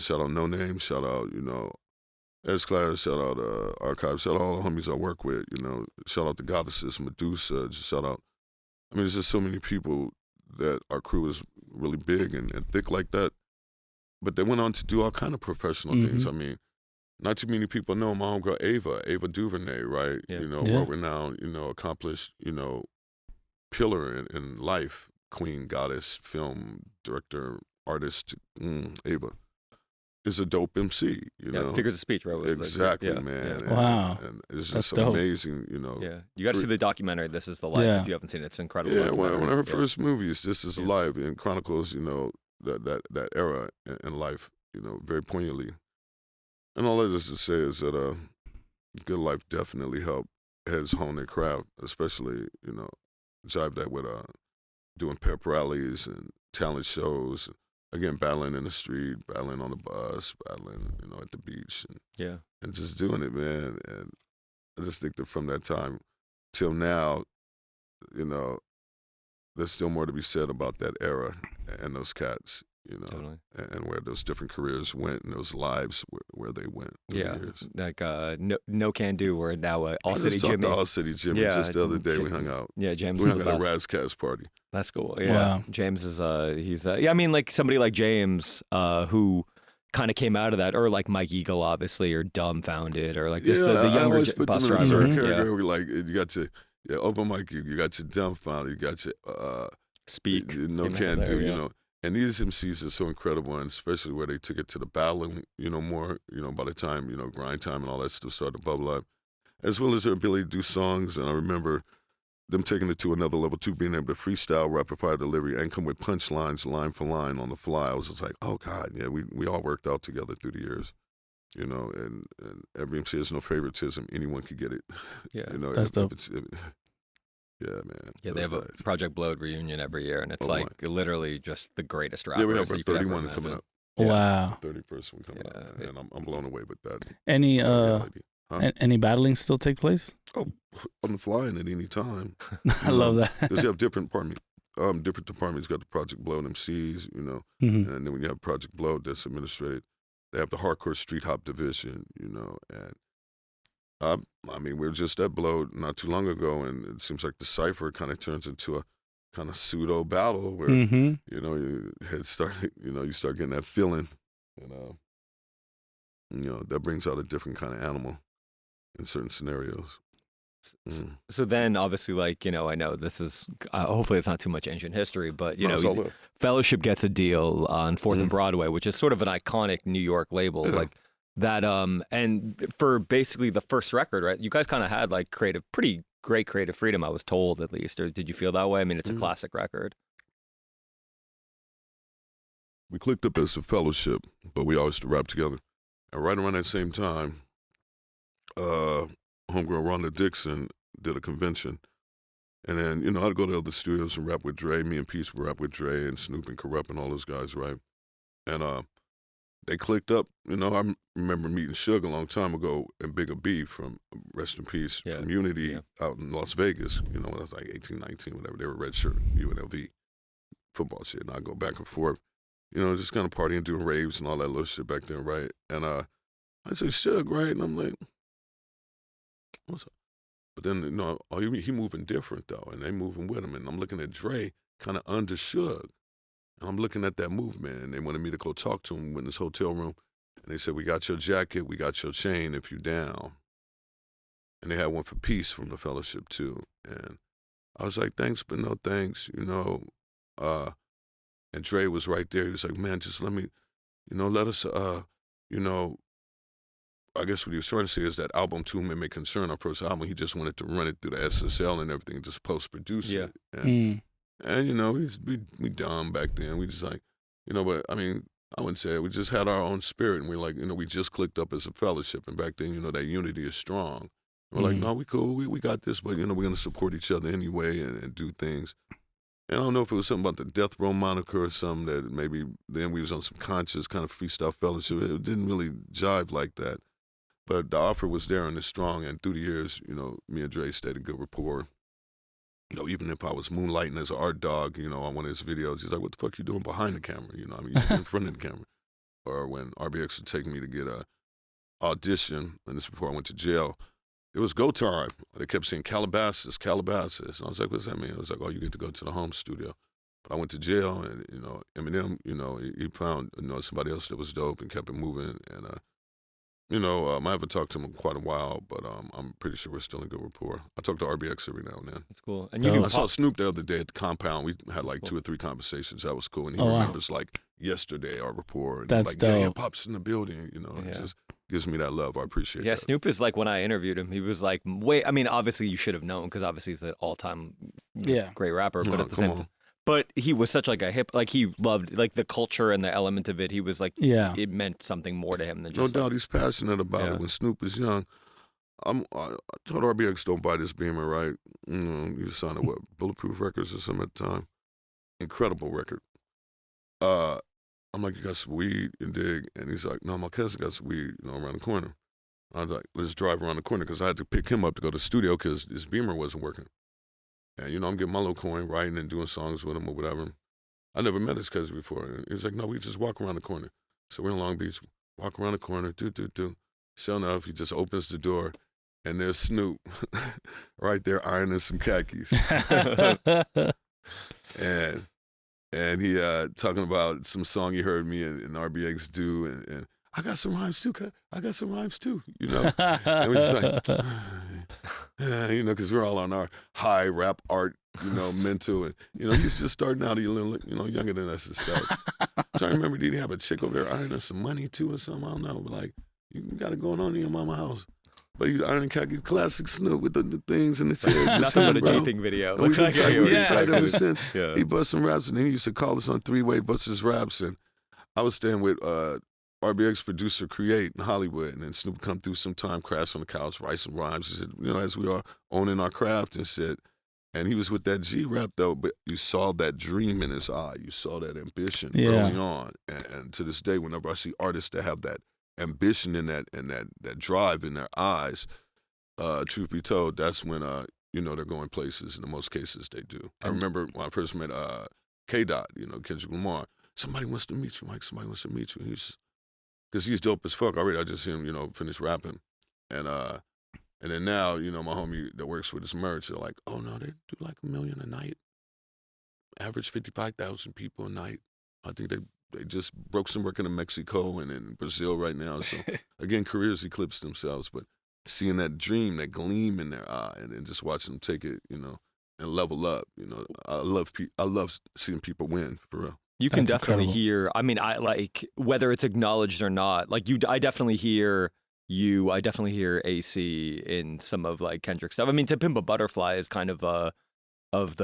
shout out No Name, shout out, S-Class, shout out Archive, shout out all the homies I work with, shout out the Goddesses, Medusa, just shout out. I mean, there's just so many people that our crew is really big and thick like that. But they went on to do all kind of professional things. I mean, not too many people know my homegirl Ava DuVernay, right? Yeah. World-renowned, accomplished, pillar in life, queen, goddess, film, director, artist, Ava, is a dope MC, you know? Figures of Speech, right? Exactly, man. Yeah. Wow. And it's That's just dope. amazing, you know? Yeah. You got to see the documentary, This Is the Life, Yeah. if you haven't seen it. It's an incredible Yeah, documentary. one of her first movies, This Is Alive, and chronicles, you know, that era in life, you know, very poignantly. And all that is to say is that Good Life definitely helped heads hone their craft, especially, you know, jive that with doing pep rallies and talent shows. Again, battling in the street, battling on the bus, battling, you know, at the beach, and just doing it, man. And I just think that from that time till now, you know, there's still more to be said about that era and those cats, you know, Totally. and where those different careers went and those lives where they went. Yeah, years. like no Can Do, or now All I City just talked Jimmy. to All City Jimmy just the other day. We hung out. Yeah, James We is hung the out at best. Razcast party. That's cool. Yeah, Wow. James is he's I mean, like somebody like James who kind of came out of that, or like Mike Eagle, obviously, or Dumbfounded, or like this the I younger always put bus them in a driver. certain Yeah. category. Like you got your open mic, you got your Dumbfounded, you got your Speak. no you know, can there, do, yeah. you know. And these MCs are so incredible, and especially where they took it to the battling, you know, more, you know, by the time, you know, grind time and all that stuff started to bubble up, as well as their ability to do songs. And I remember them taking it to another level too, being able to freestyle, rapid fire delivery, and come with punchlines line for line on the fly. I was just like, oh God, yeah, we all worked out together through the years, you know. And every MC has no favoritism; anyone could get it. Yeah. You know, That's dope. Yeah, man. Yeah, they have a Project Blowed reunion every year, and it's Oh, like literally just the greatest rappers. Yeah, we have that our you could ever 31 coming imagine. up. Yeah. Wow. The 31st one coming up, Yeah. and I'm blown away with that. Any reality. Huh? any battling still take place? Oh, on the fly and at any time. I love that. Because you have different departments. You got the Project Blowed MCs, you know, Mhm. and then when you have Project Blowed that's administrated, they have the hardcore street hop division, you know, and I mean, we were just at Blowed not too long ago, and it seems like the cipher kind of turns into a kind of pseudo battle where, Mhm. you know, you start getting that feeling, and you know, that brings out a different kind of animal in certain scenarios. So then, obviously, like, you know, I know this is hopefully it's not too much ancient history, but you No, it's all know, up. Fellowship gets a deal on 4th and Broadway, which is sort of an iconic New York label, Yeah. like that. And for basically the first record, right? You guys kind of had like pretty great creative freedom, I was told, at least. Or did you feel that way? I mean, it's a classic record. We clicked up as a fellowship, but we always used to rap together. And right around that same time, homegirl Rhonda Dixon did a convention. And then, you know, I'd go to other studios and rap with Dre. Me and Peace would rap with Dre and Snoop and Corrupt and all those guys, right? And they clicked up. You know, I remember meeting Suge a long time ago and Bigger B from, rest in peace, Yeah. from Unity Yeah. out in Las Vegas. You know, when I was like 18, 19, whatever. They were redshirt, UNLV, football shit. And I'd go back and forth. You know, just kind of partying, doing raves and all that little shit back then, right? And I say, Suge, right? And I'm like, what's up? But then, you know, he moving different, though, and they moving with him. And I'm looking at Dre kind of under Suge. And I'm looking at that movement, and they wanted me to go talk to him in his hotel room. And they said, we got your jacket, we got your chain if you down. And they had one for Peace from the Fellowship, too. And I was like, thanks, but no thanks, you know. And Dre was right there. He was like, man, just let me, you know, let us, you know, I guess what he was trying to say is that album, To Whom It May Concern, our first album, he just wanted to run it through the SSL and everything, just post-produce it. And, you know, we dumb back then. We just like, you know, but I mean, I wouldn't say it. We just had our own spirit, and we're like, you know, we just clicked up as a fellowship. And back then, you know, that unity is strong. We're like, no, we cool. We got this, but, you know, we're going to support each other anyway and do things. And I don't know if it was something about the Death Row moniker or something that maybe then we was on some conscious kind of Freestyle Fellowship. It didn't really jive like that. But the offer was there and it's strong. And through the years, you know, me and Dre stayed a good rapport. You know, even if I was moonlighting as an art dog, you know, on one of his videos, he's like, what the fuck you doing behind the camera? You know, I mean, you should be in front of the camera. Or when RBX would take me to get a audition, and this is before I went to jail, it was go time. They kept saying Calabasas, Calabasas. And I was like, what's that mean? I was like, oh, you get to go to the home studio. But I went to jail, and, you know, Eminem, you know, he found, you know, somebody else that was dope and kept it moving. And I haven't talked to him in quite a while, but I'm pretty sure we're still in good rapport. I talk to RBX every now and then. That's cool. And you knew I saw Snoop the other day at the compound. We had like 2 or 3 conversations. That was cool. And he remembers like yesterday our rapport. And That's like, dope. yeah, Pop's in the building. It just gives me that love. I appreciate that. Yeah, Snoop is like, when I interviewed him, he was like, wait, I mean, obviously you should have known because obviously he's an all-time great rapper. But at the same time, but he was such like a like he loved like the culture and the element of it. He was like, it meant something more to him than just. No doubt, he's passionate about it. When Snoop was young, I told RBX, don't buy this Beamer, right? You signed what, Bulletproof Records or something at the time. Incredible record. I'm like, you got some weed, you dig? And he's like, no, my cousin got some weed, around the corner. I was like, let's drive around the corner because I had to pick him up to go to the studio because his Beamer wasn't working. And, I'm getting my little coin, writing and doing songs with him or whatever. I never met his cousin before. And he was like, no, we just walk around the corner. So we're in Long Beach, walk around the corner, do. Sure enough, he just opens the door, and there's Snoop right there ironing some khakis. and he talking about some song he heard me and RBX do, and I got some rhymes too, I got some rhymes too, And we're just like, because we're all on our high rap art, mental, and he's just starting out, a little, younger than us and stuff. I'm trying to remember, did he have a chick over there ironing some money too or something? I don't know, but like, you got it going on in your mama house. But he's ironing khaki, classic Snoop with the things in his hair. Nothing but a G-Thing video. And we've been tight ever since. Yeah. He bust some raps, and then he used to call us on 3-way, bust his raps, and I was staying with RBX producer Create in Hollywood, and then Snoop would come through sometime, crash on the couch, write some rhymes. He said, as we are owning our craft and shit. And he was with that G-rap, though, but you saw that dream in his eye. You saw that ambition early on. And to this day, whenever I see artists that have that ambition and that drive in their eyes, truth be told, that's when, they're going places. In most cases, they do. I remember when I first met K-Dot, Kendrick Lamar. Somebody wants to meet you, Mike. Somebody wants to meet you. Because he's dope as fuck already. I just see him, finish rapping. And then now, my homie that works with his merch, they're like, oh, no, they do like 1 million a night. Average 55,000 people a night. I think they just broke some record in Mexico and in Brazil right now. So, again, careers eclipse themselves. But seeing that dream, that gleam in their eye, and then just watching them take it, and level up, I love seeing people win, for real. You can definitely hear, I mean, I like, whether it's acknowledged or not, like I definitely hear you, I definitely hear AC in some of like Kendrick's stuff. I mean, To Pimp a Butterfly is kind of the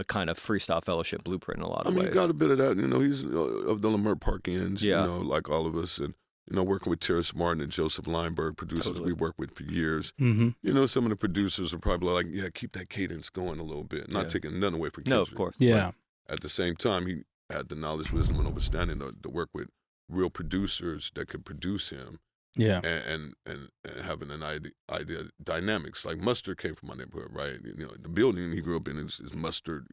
kind of Freestyle Fellowship blueprint in a lot of ways. You got a bit of that, he's of the Lamert Park ends, like all of us, and, working with Terrence Martin and Joseph Lineberg, producers we worked with for years. Mm-hmm. Some of the producers are probably like, yeah, keep that cadence going a little bit, not taking nothing away from Kendrick. No, of course. Yeah. But at the same time, he had the knowledge, wisdom, and understanding to work with real producers that could produce him. Yeah. And having an idea dynamics. Like Mustard came from my neighborhood, right? The building he grew up in is Mustard,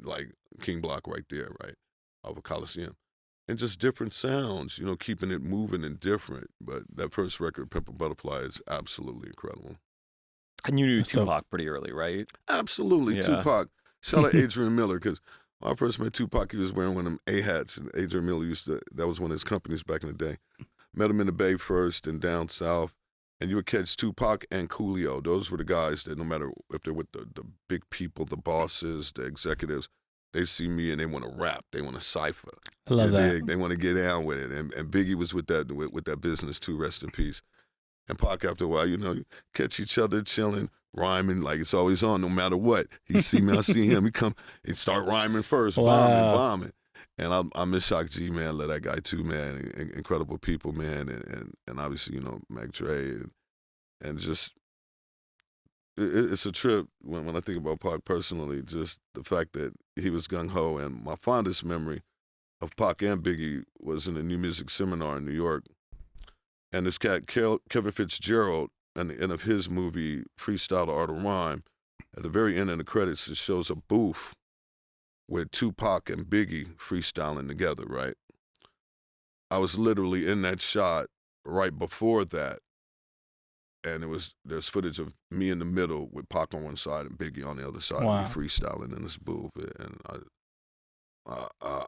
like King Block right there, right? Off of Coliseum. And just different sounds, keeping it moving and different. But that first record, Pimp a Butterfly, is absolutely incredible. And you knew Tupac pretty early, right? Absolutely, Yeah. Tupac. Shout out Adrian Miller, because when I first met Tupac, he was wearing one of them A hats, and Adrian Miller that was one of his companies back in the day. Met him in the Bay first and down south, and you would catch Tupac and Coolio. Those were the guys that no matter if they're with the big people, the bosses, the executives, they see me and they want to rap, they want to cipher. I love that. They want to get down with it, and Biggie was with that business too, rest in peace. And Pac, after a while, you catch each other chilling, rhyming like it's always on, no matter what. He see me, I see him. He start rhyming first, bombing. And I miss Shock G, man. Love that guy too, man. Incredible people, man. And obviously, Mac Dre, and just it's a trip when I think about Pac personally. Just the fact that he was gung ho, and my fondest memory of Pac and Biggie was in a New Music Seminar in New York. And this cat, Kevin Fitzgerald, at the end of his movie, Freestyle the Art of Rhyme, at the very end of the credits, it shows a booth with Tupac and Biggie freestyling together, right? I was literally in that shot right before that, and there's footage of me in the middle with Pac on one side and Biggie on the other side, and me freestyling in this booth, and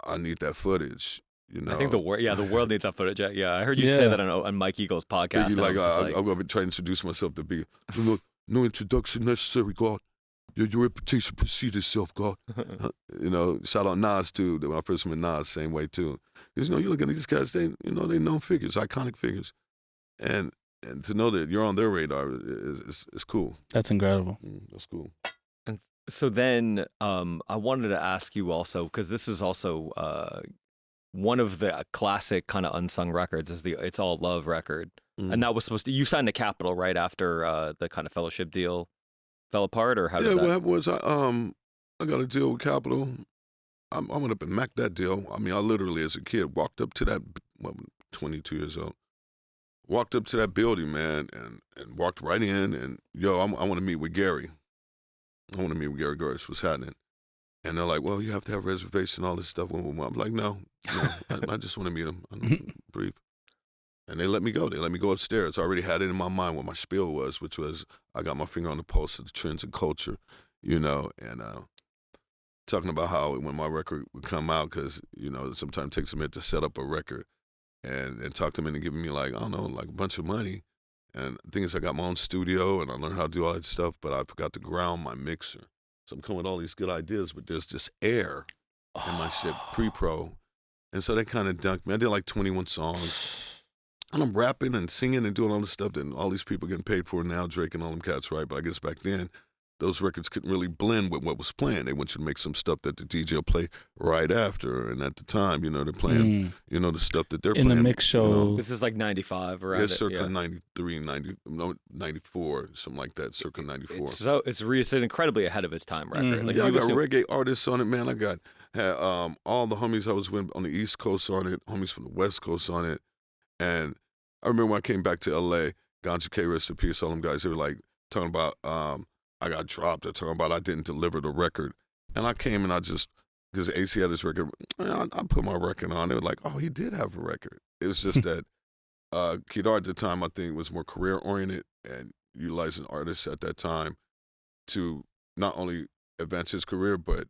I need that footage. You know, I think the world needs that footage. Yeah, I heard you say that on Mike Eagle's podcast. Biggie, like, like, I'm gonna try to introduce myself to Biggie. No introduction necessary, God. Your reputation precedes itself, God. You know, shout out Nas too. When I first met Nas, same way too. Because you know, you look at these guys, they known figures, iconic figures, and to know that you're on their radar is cool. That's incredible. That's cool. And so then, I wanted to ask you also, because this is also one of the classic kind of unsung records is the "It's All Love" record, and that was supposed to. You signed to Capitol right after the kind of fellowship deal fell apart, or how did that? Yeah, what happened was I got a deal with Capitol. I went up and macked that deal. I mean, I literally, as a kid, walked up to that. 22 years old. Walked up to that building, man, and walked right in, and I want to meet with Gary. I want to meet with Gary Gersh. What's happening? And they're like, well, you have to have a reservation, all this stuff. I'm like, no, I just want to meet him. Brief. And they let me go. They let me go upstairs. I already had it in my mind what my spiel was, which was I got my finger on the pulse of the trends and culture, and talking about how when my record would come out, because, sometimes it takes a minute to set up a record, and talk to them into giving me, like, I don't know, like a bunch of money. And the thing is, I got my own studio, and I learned how to do all that stuff, but I forgot to ground my mixer. So I'm coming with all these good ideas, but there's this air in my shit, pre-pro. And so they kind of dunked me. I did like 21 songs. And I'm rapping and singing and doing all this stuff that all these people getting paid for now, Drake and all them cats, right? But I guess back then, those records couldn't really blend with what was playing. They want you to make some stuff that the DJ will play right after. And at the time, they're playing, the stuff that they're playing. In the mix show. This is like 95, right? Yeah, circa 93, 94, something like that, circa 94. It's an incredibly ahead of its time record. Like, I got reggae artists on it, man. I got all the homies I was with on the East Coast on it, homies from the West Coast on it. And I remember when I came back to L.A., Ganja K, rest in peace, all them guys, they were like talking about, I got dropped. They're talking about I didn't deliver the record. And I came and because AC had his record, I put my record on. They were like, oh, he did have a record. It was just that Kedar at the time, I think, was more career-oriented and utilizing artists at that time to not only advance his career, but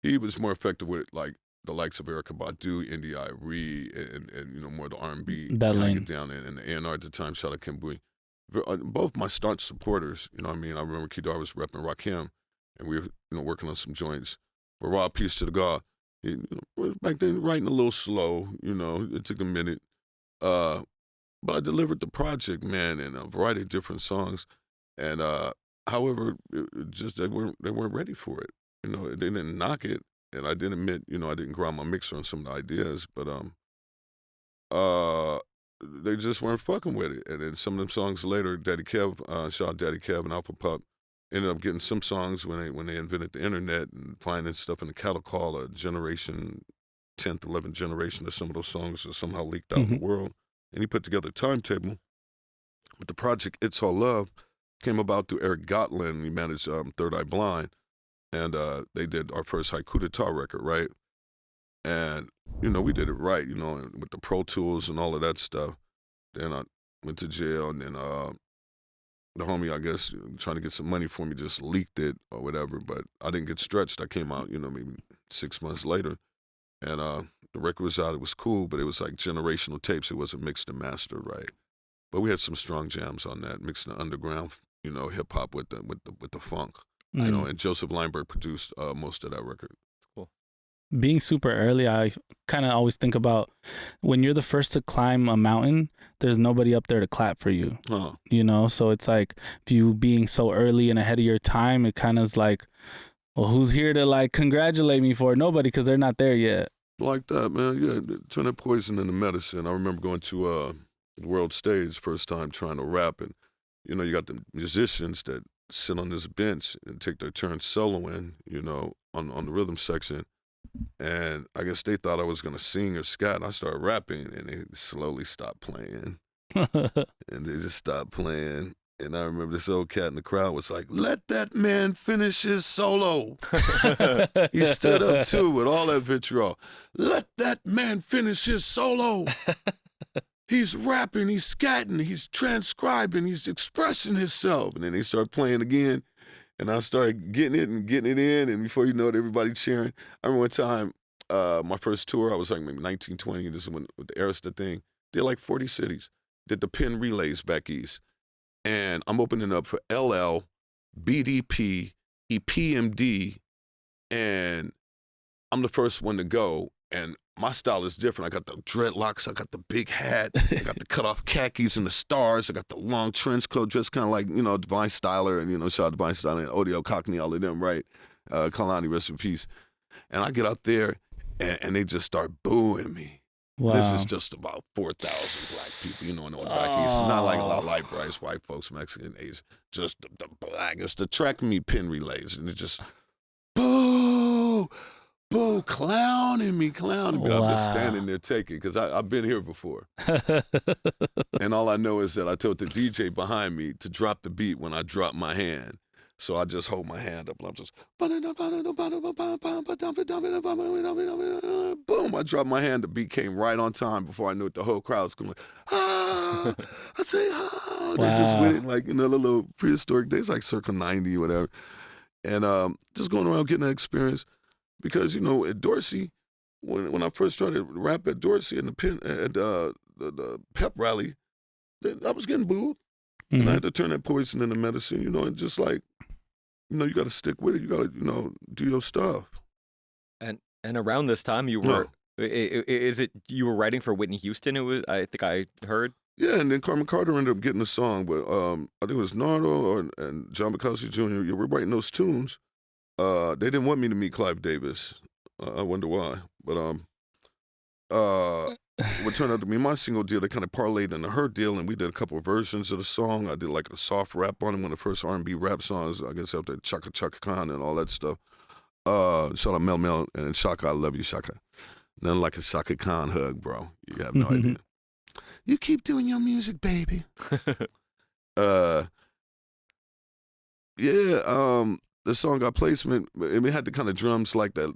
he was more effective with, like, the likes of Erykah Badu, N.W.A, and more of the R&B. That lane. Get down in, and the A&R at the time, shout out Kim Bui. Both my staunch supporters, I remember Kedar was repping Rakim, and we were, working on some joints. But Raw, peace to the God. Back then, writing a little slow, it took a minute. But I delivered the project, man, in a variety of different songs. And however, they weren't ready for it. They didn't knock it, and I didn't admit, I didn't ground my mixer on some of the ideas, but they just weren't fucking with it. And then some of them songs later, Daddy Kev, shout out Daddy Kev and Alpha Pup, ended up getting some songs when they invented the internet and finding stuff in the cattle call, a generation, 10th, 11th generation of some of those songs are somehow leaked out in the world. And he put together a timetable. But the project It's All Love came about through Eric Gottland. He managed Third Eye Blind. And they did our first Haiku d'etat record, right? And, we did it right, and with the Pro Tools and all of that stuff. Then I went to jail, and then the homie, I guess, trying to get some money for me, just leaked it or whatever. But I didn't get stretched. I came out, maybe 6 months later. And the record was out. It was cool, but it was like generational tapes. It wasn't mixed and mastered, right? But we had some strong jams on that, mixing the underground, hip-hop with the funk. And Joseph Lineberg produced most of that record. Cool. Being super early, I kind of always think about when you're the first to climb a mountain, there's nobody up there to clap for you. So it's like, if you being so early and ahead of your time, it kind of is like, well, who's here to like congratulate me for it? Nobody, because they're not there yet. Like that, man. Yeah, turn that poison into medicine. I remember going to the world stage first time trying to rap, and you got the musicians that sit on this bench and take their turn soloing, on the rhythm section. And I guess they thought I was going to sing or scat. And I started rapping, and they slowly stopped playing. And they just stopped playing. And I remember this old cat in the crowd was like, let that man finish his solo. He stood up, too, with all that vitriol. Let that man finish his solo. He's rapping, he's scatting, he's transcribing, he's expressing himself. And then they start playing again, and I started getting it in, and before you know it, everybody cheering. I remember one time, my first tour, I was like maybe 19, 20, this is when with the Arista thing. Did like 40 cities. Did the Penn Relays back east. And I'm opening up for LL, BDP, EPMD, and I'm the first one to go. And my style is different. I got the dreadlocks, I got the big hat, I got the cut off khakis and the stars, I got the long trench coat, just kind of like, Divine Styler and, shout out Divine Styler and Odeo Cockney, all of them, right? Kalani, rest in peace. And I get out there and they just start booing me. Wow. This is just about 4,000 black people, in the back east. Not like a lot of light brights, white folks, Mexican, Asian, just the black. It's the track meet Penn Relays. And it just, boo, clowning me. But I'm just standing there taking, because I've been here before. And all I know is that I told the DJ behind me to drop the beat when I drop my hand. So I just hold my hand up and I'm just, boom, I dropped my hand, the beat came right on time before I knew it. The whole crowd's going like, I say, ah. They're just with it, like, little prehistoric days, like circa 90, whatever. And just going around getting that experience. Because, at Dorsey, when I first started rap at Dorsey and the pep rally, I was getting booed. And I had to turn that poison into medicine, and just like, you got to stick with it. You got to, do your stuff. And around this time, you were, you were writing for Whitney Houston? It was, I think I heard. Yeah, and then Carmen Carter ended up getting the song, but I think it was Nardo and John Bukowski Jr. You were writing those tunes. They didn't want me to meet Clive Davis. I wonder why, but what turned out to be my single deal, they kind of parlayed into her deal, and we did a couple of versions of the song. I did like a soft rap on it, one of the first R&B rap songs, I guess after Chaka Chaka Khan and all that stuff. Shout out Mel Mel and Shaka, I love you, Shaka. Nothing like a Shaka Khan hug, bro. You have no idea. You keep doing your music, baby. The song got placement, and we had the kind of drums like that,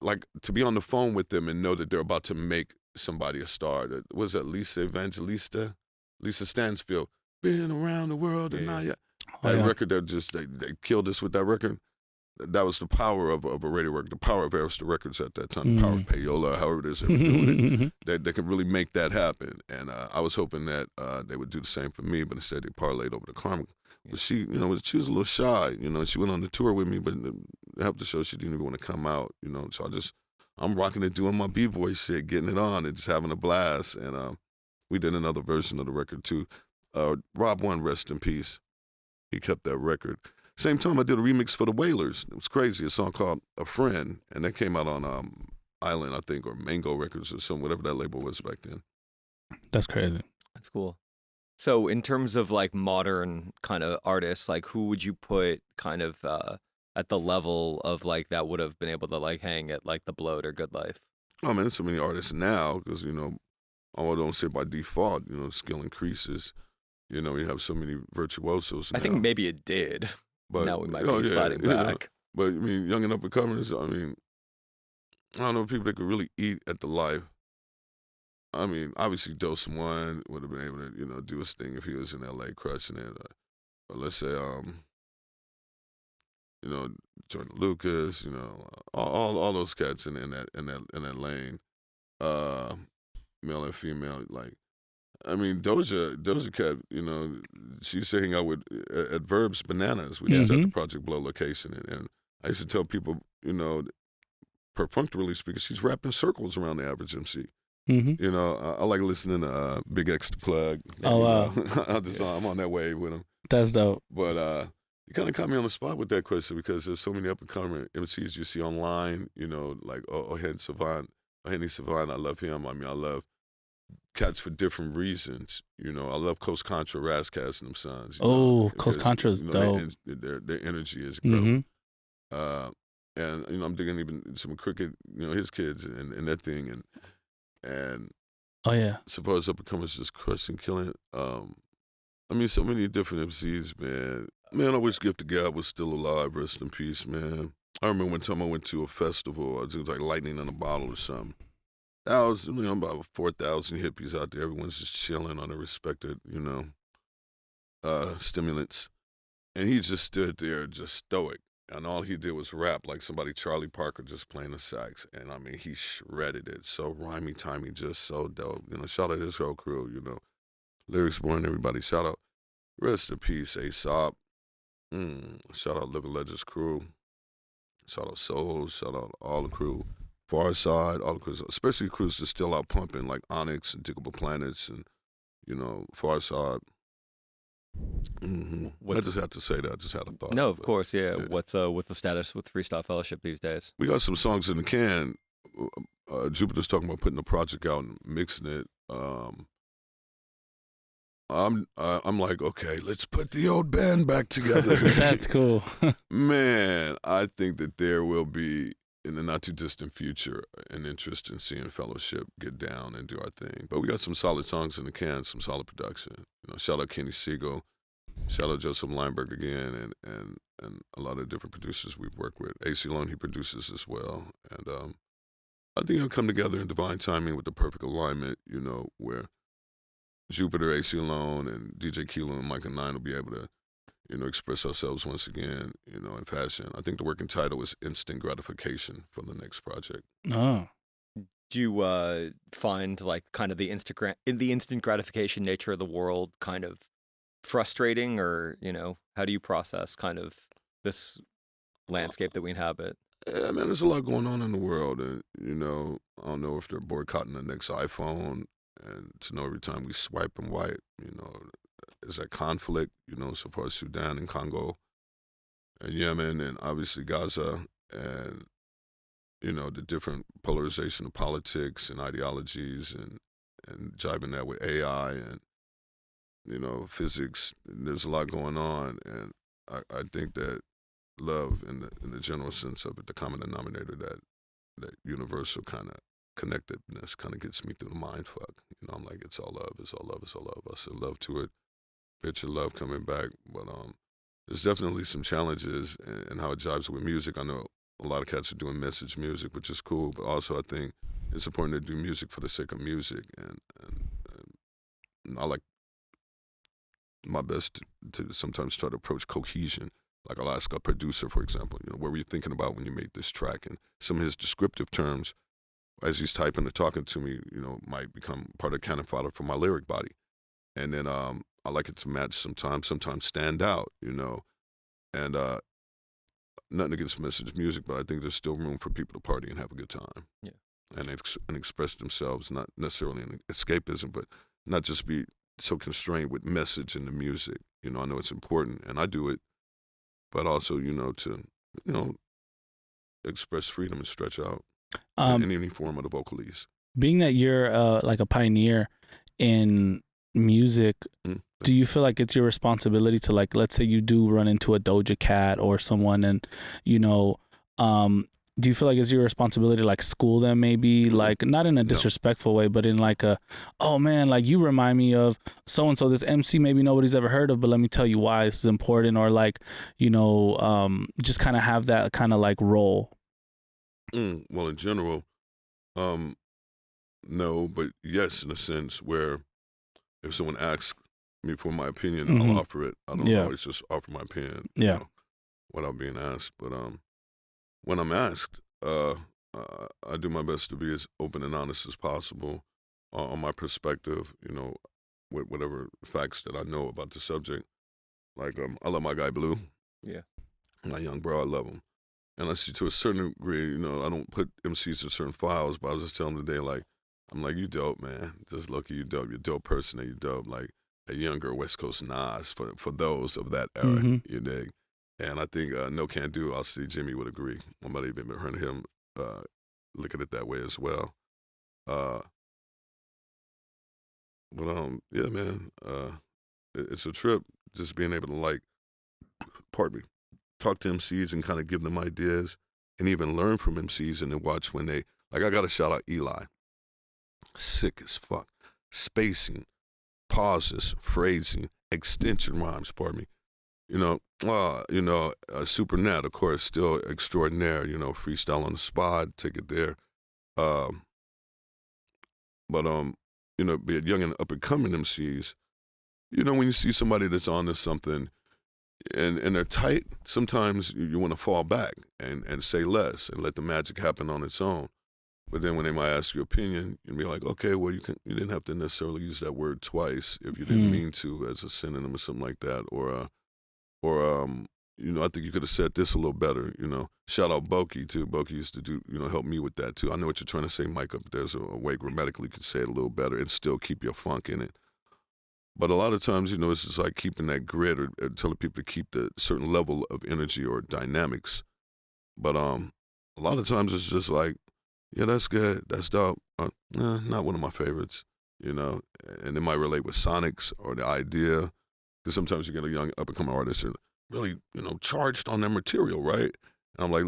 like to be on the phone with them and know that they're about to make somebody a star. Was that Lisa Evangelista? Lisa Stansfield. Been around the world and now, record, they killed us with that record. That was the power of a radio record, the power of Arista Records at that time, the power of Payola, however it is they were doing it. They could really make that happen. And I was hoping that they would do the same for me, but instead they parlayed over to Carmen. But she, she was a little shy, she went on the tour with me, but it helped to show she didn't even want to come out, so I'm rocking it, doing my B-boy shit, getting it on and just having a blast. And we did another version of the record too. Rob One, rest in peace. He kept that record. Same time I did a remix for the Wailers. It was crazy, a song called A Friend, and that came out on Island, I think, or Mango Records or something, whatever that label was back then. That's crazy. That's cool. So in terms of like modern kind of artists, like who would you put kind of at the level of like that would have been able to like hang at like the Bloat or Good Life? Oh man, there's so many artists now because I don't say by default, skill increases. You have so many virtuosos now. I think maybe it did. But now we might be sliding back. But I mean, young and up and comers. I mean, I don't know people that could really eat at the life. I mean, obviously, Dose One would have been able to, do his thing if he was in LA crushing it. Or let's say, Jordan Lucas, all those cats in that lane, male and female. Like, I mean, Doja Cat, she used to hang out at Verb's Bananas, which is at the Project Blow location, and I used to tell people, perfunctorily speaking, she's rapping circles around the average MC. I like listening to Big X the Plug. Oh, wow. I'm on that wave with him. That's dope. But you kind of caught me on the spot with that question because there's so many up-and-coming MCs you see online, like Henny Savant. I love him. I mean, I love cats for different reasons. I love Coast Contra, Razzcast, and them sons. Coast Contra is dope. Their energy is growth. And I'm digging even some Cricket, his kids and that thing, and oh yeah, suppose up and comers just crushing, killing. I mean, so many different MCs, man. Man, I wish Gift of God was still alive. Rest in peace, man. I remember one time I went to a festival. It was like lightning in a bottle or something. That was, about 4,000 hippies out there. Everyone's just chilling on their respected, stimulants. And he just stood there just stoic. and all he did was rap like somebody Charlie Parker just playing the sax, and I mean he shredded it, so rhymey timey, just so dope. You know, shout out his whole crew. You know, Lyrics Born, everybody. Shout out, rest in peace, Aesop. Shout out Living Legends crew. Shout out Soul. Shout out all the crew. Far Side, all the crews, especially crews that's still out pumping like Onyx and Diggable Planets and Far Side. I just had to say that. I just had a thought. No, of course, yeah. What's the status with Freestyle Fellowship these days? We got some songs in the can. Jupiter's talking about putting a project out and mixing it. I'm like, okay, let's put the old band back together. That's cool. Man, I think that there will be, in the not too distant future, an interest in seeing Fellowship get down and do our thing. But we got some solid songs in the can, some solid production. You know, shout out Kenny Siegel, shout out Joseph Lineberg again, and a lot of different producers we've worked with. AC Lone, he produces as well. And I think it'll come together in divine timing with the perfect alignment, you know, where Jupiter, AC Lone, and DJ Kilo and Mike and Nine will be able to, you know, express ourselves once again, you know, in fashion. I think the working title is Instant Gratification for the next project. Oh. Do you find like kind of the instant gratification nature of the world kind of frustrating, or, you know, how do you process kind of this landscape that we inhabit? Yeah, man, there's a lot going on in the world, and, you know, I don't know if they're boycotting the next iPhone, and to know every time we swipe and white, you know, is that conflict, you know, so far as Sudan and Congo and Yemen and obviously Gaza, and, you know, the different polarization of politics and ideologies, and jiving that with AI and, you know, physics. There's a lot going on, and I think that love in the general sense of it, the common denominator, that universal kind of connectedness kind of gets me through the mind fuck. You know, I'm like, it's all love, it's all love, it's all love. I said love to it, picture love coming back. But there's definitely some challenges in how it jives with music. I know a lot of cats are doing message music, which is cool, but also I think it's important to do music for the sake of music, and I like my best to sometimes try to approach cohesion. Like I'll ask a producer, for example, you know, what were you thinking about when you made this track? And some of his descriptive terms, as he's typing or talking to me, you know, might become part of cannon fodder for my lyric body. And then I like it to match sometimes stand out, you know. And nothing against message music, but I think there's still room for people to party and have a good time. Yeah. And express themselves, not necessarily in escapism, but not just be so constrained with message in the music. You know, I know it's important, and I do it, but also, you know, to, you know, express freedom and stretch out in any form of the vocalese. Being that you're like a pioneer in music, do you feel like it's your responsibility to, like, let's say you do run into a Doja Cat or someone, and, you know, do you feel like it's your responsibility to, like, school them, maybe, like, not in a disrespectful way, but in like a, oh man, like, you remind me of so-and-so, this MC maybe nobody's ever heard of, but let me tell you why this is important, or like, you know, just kind of have that kind of like role? Well, in general, no, but yes, in a sense where if someone asks me for my opinion, I'll offer it. I don't always just offer my opinion, you know, without being asked. But when I'm asked, I do my best to be as open and honest as possible on my perspective, you know, with whatever facts that I know about the subject. Like, I love my guy Blue. Yeah. My young bro, I love him. And I see, to a certain degree, you know, I don't put MCs in certain files, but I was just telling him today, like, I'm like, you dope, man. Just look at you dope. You're a dope person, and you dope. Like a younger West Coast Nas for those of that era, you dig? And I think No Can Do, I'll see Jimmy would agree. I might even heard him look at it that way as well. But yeah, man, it's a trip just being able to, like, pardon me, talk to MCs and kind of give them ideas and even learn from MCs, and then watch when they, like, I got to shout out Eli. Sick as fuck. Spacing, pauses, phrasing, extension rhymes, pardon me. You know, Super Nat, of course, still extraordinaire, you know, freestyle on the spot, take it there. But you know, be it young and up and coming MCs, you know, when you see somebody that's on to something, and they're tight, sometimes you want to fall back and say less and let the magic happen on its own. But then when they might ask your opinion, you'd be like, okay, well, you didn't have to necessarily use that word twice if you didn't mean to as a synonym or something like that. Or I think you could have said this a little better, Shout out Boki, too. Boki used to do, help me with that, too. I know what you're trying to say, Myka, but there's a way grammatically you could say it a little better and still keep your funk in it. But a lot of times, it's just like keeping that grit or telling people to keep the certain level of energy or dynamics. But a lot of times it's just like, yeah, that's good, that's dope. Not one of my favorites, and it might relate with sonics or the idea. Because sometimes you get a young up-and-coming artist and really, charged on their material, right? And I'm like,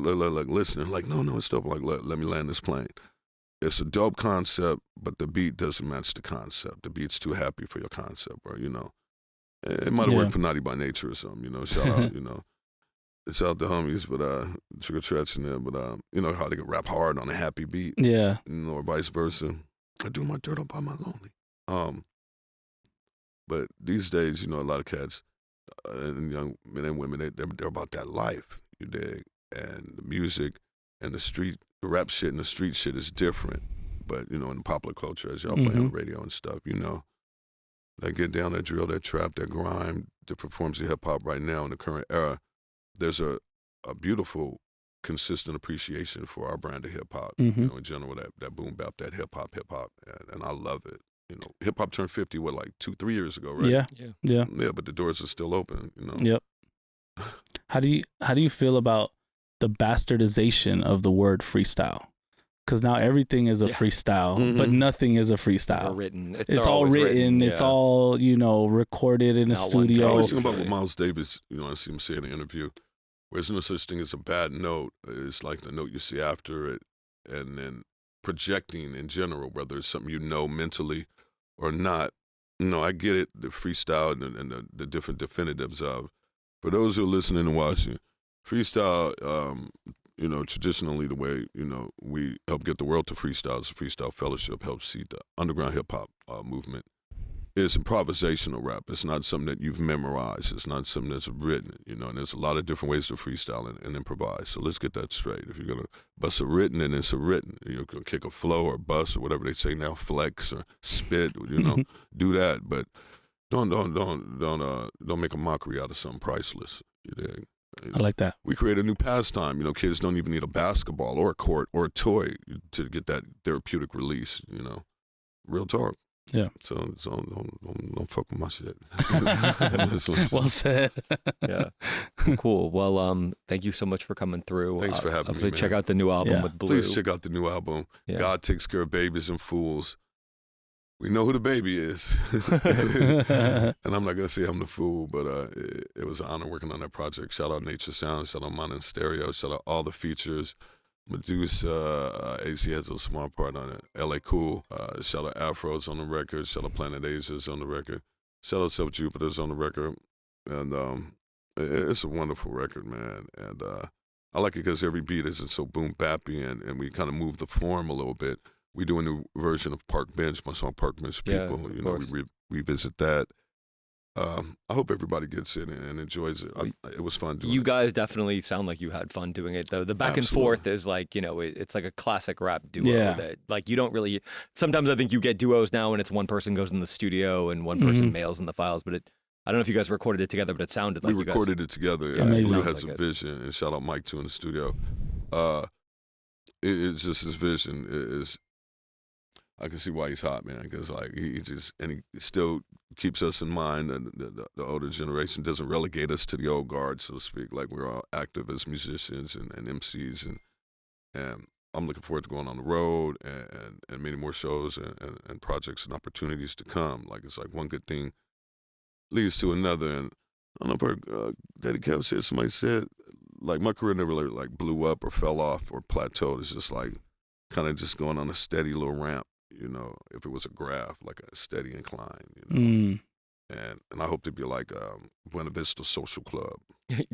listening, like, no, it's dope. Like, let me land this plane. It's a dope concept, but the beat doesn't match the concept. The beat's too happy for your concept, or, It might have worked for Naughty by Nature or something, shout out, It's out the homies, but Trigger Tretch in there, but how they can rap hard on a happy beat. Yeah. Or vice versa. I do my dirt all by my lonely. But these days, a lot of cats and young men and women, they're about that life, you dig? And the music and the rap shit and the street shit is different. But, in the popular culture, as y'all play on the radio and stuff, they get down, that drill, that trap, that grime, that performs the hip-hop right now in the current era. There's a beautiful, consistent appreciation for our brand of hip-hop, in general, that boom bap, that hip-hop, and I love it. Hip-hop turned 50, 2-3 years ago, right? Yeah. Yeah, but the doors are still open, Yep. How do you feel about the bastardization of the word freestyle? Because now everything is a freestyle, but nothing is a freestyle. Or written. It's all written. It's all, recorded in a studio. I always think about what Miles Davis, I see him say in an interview, where there's no such thing as a bad note. It's like the note you see after it, and then projecting in general, whether it's something mentally or not. I get it, the freestyle and the different definitives of. For those who are listening and watching, freestyle, traditionally the way, we help get the world to freestyle is the Freestyle Fellowship helps seed the underground hip-hop movement. It's improvisational rap. It's not something that you've memorized. It's not something that's written, and there's a lot of different ways to freestyle and improvise. So let's get that straight. If you're going to bust a written, and it's a written. You're going to kick a flow or bust or whatever they say now, flex or spit, do that. But don't make a mockery out of something priceless. You dig? I like that. We create a new pastime. Kids don't even need a basketball or a court or a toy to get that therapeutic release, Real talk. Yeah. So don't fuck with my shit. Well said. Yeah. Cool. Well, thank you so much for coming through. Thanks for having me, man. Check out the new album with Blue. Please check out the new album. Yeah. God Takes Care of Babies and Fools. We know who the baby is. And I'm not going to say I'm the fool, but it was an honor working on that project. Shout out Nature Sound, shout out Mountain Stereo, shout out all the features. Medusa, AC has a small part on it. LA Cool, shout out Afro's on the record, shout out Planet Asia's on the record, shout out Self Jupiter's on the record. And it's a wonderful record, man. And I like it because every beat isn't so boom bappy, and we kind of move the form a little bit. We do a new version of Park Bench, my song Park Bench People. We revisit that. I hope everybody gets it and enjoys it. It was fun doing it. You guys definitely sound like you had fun doing it, though. The back and forth is like, it's like a classic rap duo that, like, you don't really. Sometimes I think you get duos now when it's one person goes in the studio and one person mails in the files, but I don't know if you guys recorded it together, but it sounded like we recorded it together. Yeah, amazing. Blue has a vision, and shout out Mike too in the studio. It's just his vision is. I can see why he's hot, man, because like he still keeps us in mind, and the older generation doesn't relegate us to the old guard, so to speak. Like, we're all active as musicians and MCs, and I'm looking forward to going on the road and many more shows and projects and opportunities to come. Like, it's like one good thing leads to another, and I don't know if Daddy Kev said, somebody said, like, my career never like blew up or fell off or plateaued. It's just like kind of just going on a steady little ramp. If it was a graph, like a steady incline, and I hope to be like Buena Vista Social Club.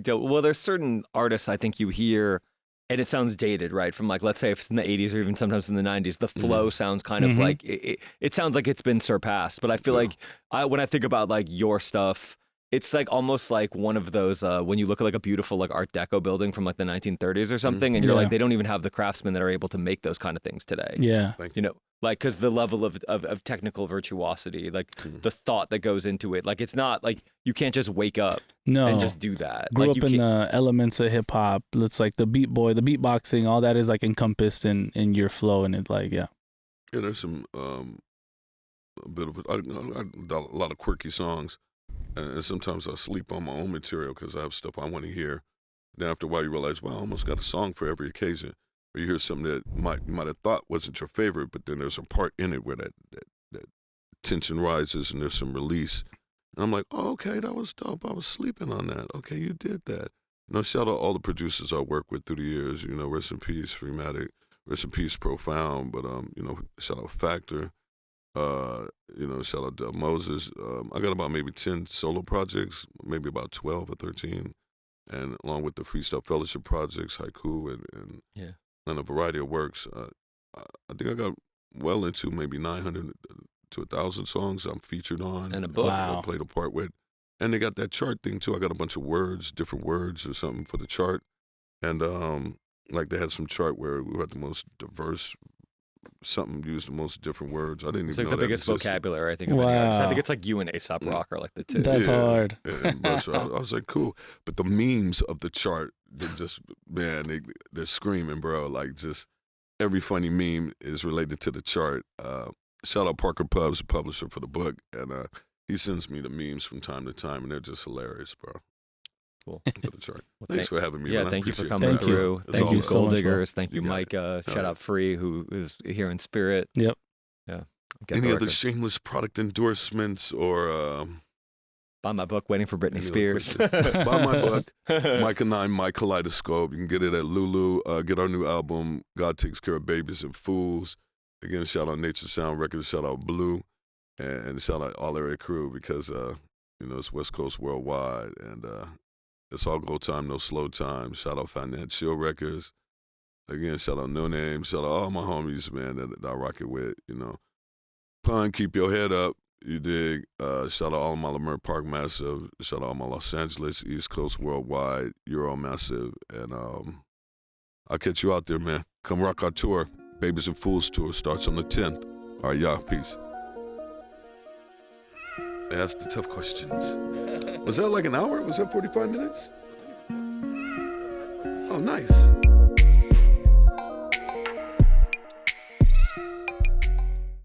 Well, there's certain artists I think you hear, and it sounds dated, right? From like, let's say if it's in the 80s or even sometimes in the 90s, the flow sounds kind of like, it sounds like it's been surpassed. But I feel like when I think about like your stuff, it's like almost like one of those when you look at like a beautiful like Art Deco building from like the 1930s or something, and you're Yeah. like, they don't even have the craftsmen that are able to make those kind of things today. Yeah. Thank You know, like because the level of technical virtuosity, like the thought that goes into it, like it's not like you can't just wake up No. and just do that. Grew like up in the elements of hip hop. It's like the beat boy, the beatboxing, all that is like encompassed in your flow, and it like Yeah, there's some a bit of a lot of quirky songs, and sometimes I sleep on my own material because I have stuff I want to hear. Then after a while, you realize, well, I almost got a song for every occasion. Or you hear something that you might have thought wasn't your favorite, but then there's a part in it where that tension rises and there's some release. And I'm like, oh, okay, that was dope. I was sleeping on that. Okay, you did that. You know, shout out all the producers I worked with through the years. You know, rest in peace, Freematic. Rest in peace, Profound. But you know, shout out Factor. You know, shout out Del Moses. I got about maybe 10 solo projects, maybe about 12 or 13, and along with the Freestyle Fellowship projects, Haiku, and a variety of works. I think I got well into maybe 900 to 1,000 songs I'm featured on. And a book. Wow. I played a part with. And they got that chart thing too. I got a bunch of words, different words or something for the chart. And like they had some chart where we had the most diverse, something used the most different words. I didn't It's even like know the that biggest existed. vocabulary I think of any artist. I Wow. think it's like you and A$AP Rock are like the two. That's hard. But so I was like, cool. But the memes of the chart, they just, man, they're screaming, bro. Like just every funny meme is related to the chart. Shout out Parker Pubs, the publisher for the book. And he sends me the memes from time to time, and they're just hilarious, bro. Cool. For the chart. Well, Thanks for having me. Yeah, man. I thank you for appreciate coming Thank you. through. It's Thank all you, love. so Gold much, Diggers. Thank you, You got it. Myka. All Shout right. out Free, who is here in spirit. Yep. Yeah. Any other shameless product endorsements or Buy my book, Waiting for Britney any Spears. other questions? Buy my book, Myka 9, My Kaleidoscope. You can get it at Lulu. Get our new album, God Takes Care of Babies and Fools. Again, shout out Nature Sound Records, shout out Blue, and shout out All Area Crew because, you know, it's West Coast worldwide, and it's all go time, no slow time. Shout out Financial Records. Again, shout out No Name. Shout out all my homies, man, that I rock it with, you know. Pun, keep your head up. You dig? Shout out all my Leimert Park Massive. Shout out all my Los Angeles, East Coast worldwide, Euro Massive. And I'll catch you out there, man. Come rock our tour. Babies and Fools tour starts on the 10th. All right, y'all, peace. Ask the tough questions. Was that like an hour? Was that 45 minutes? Oh, nice.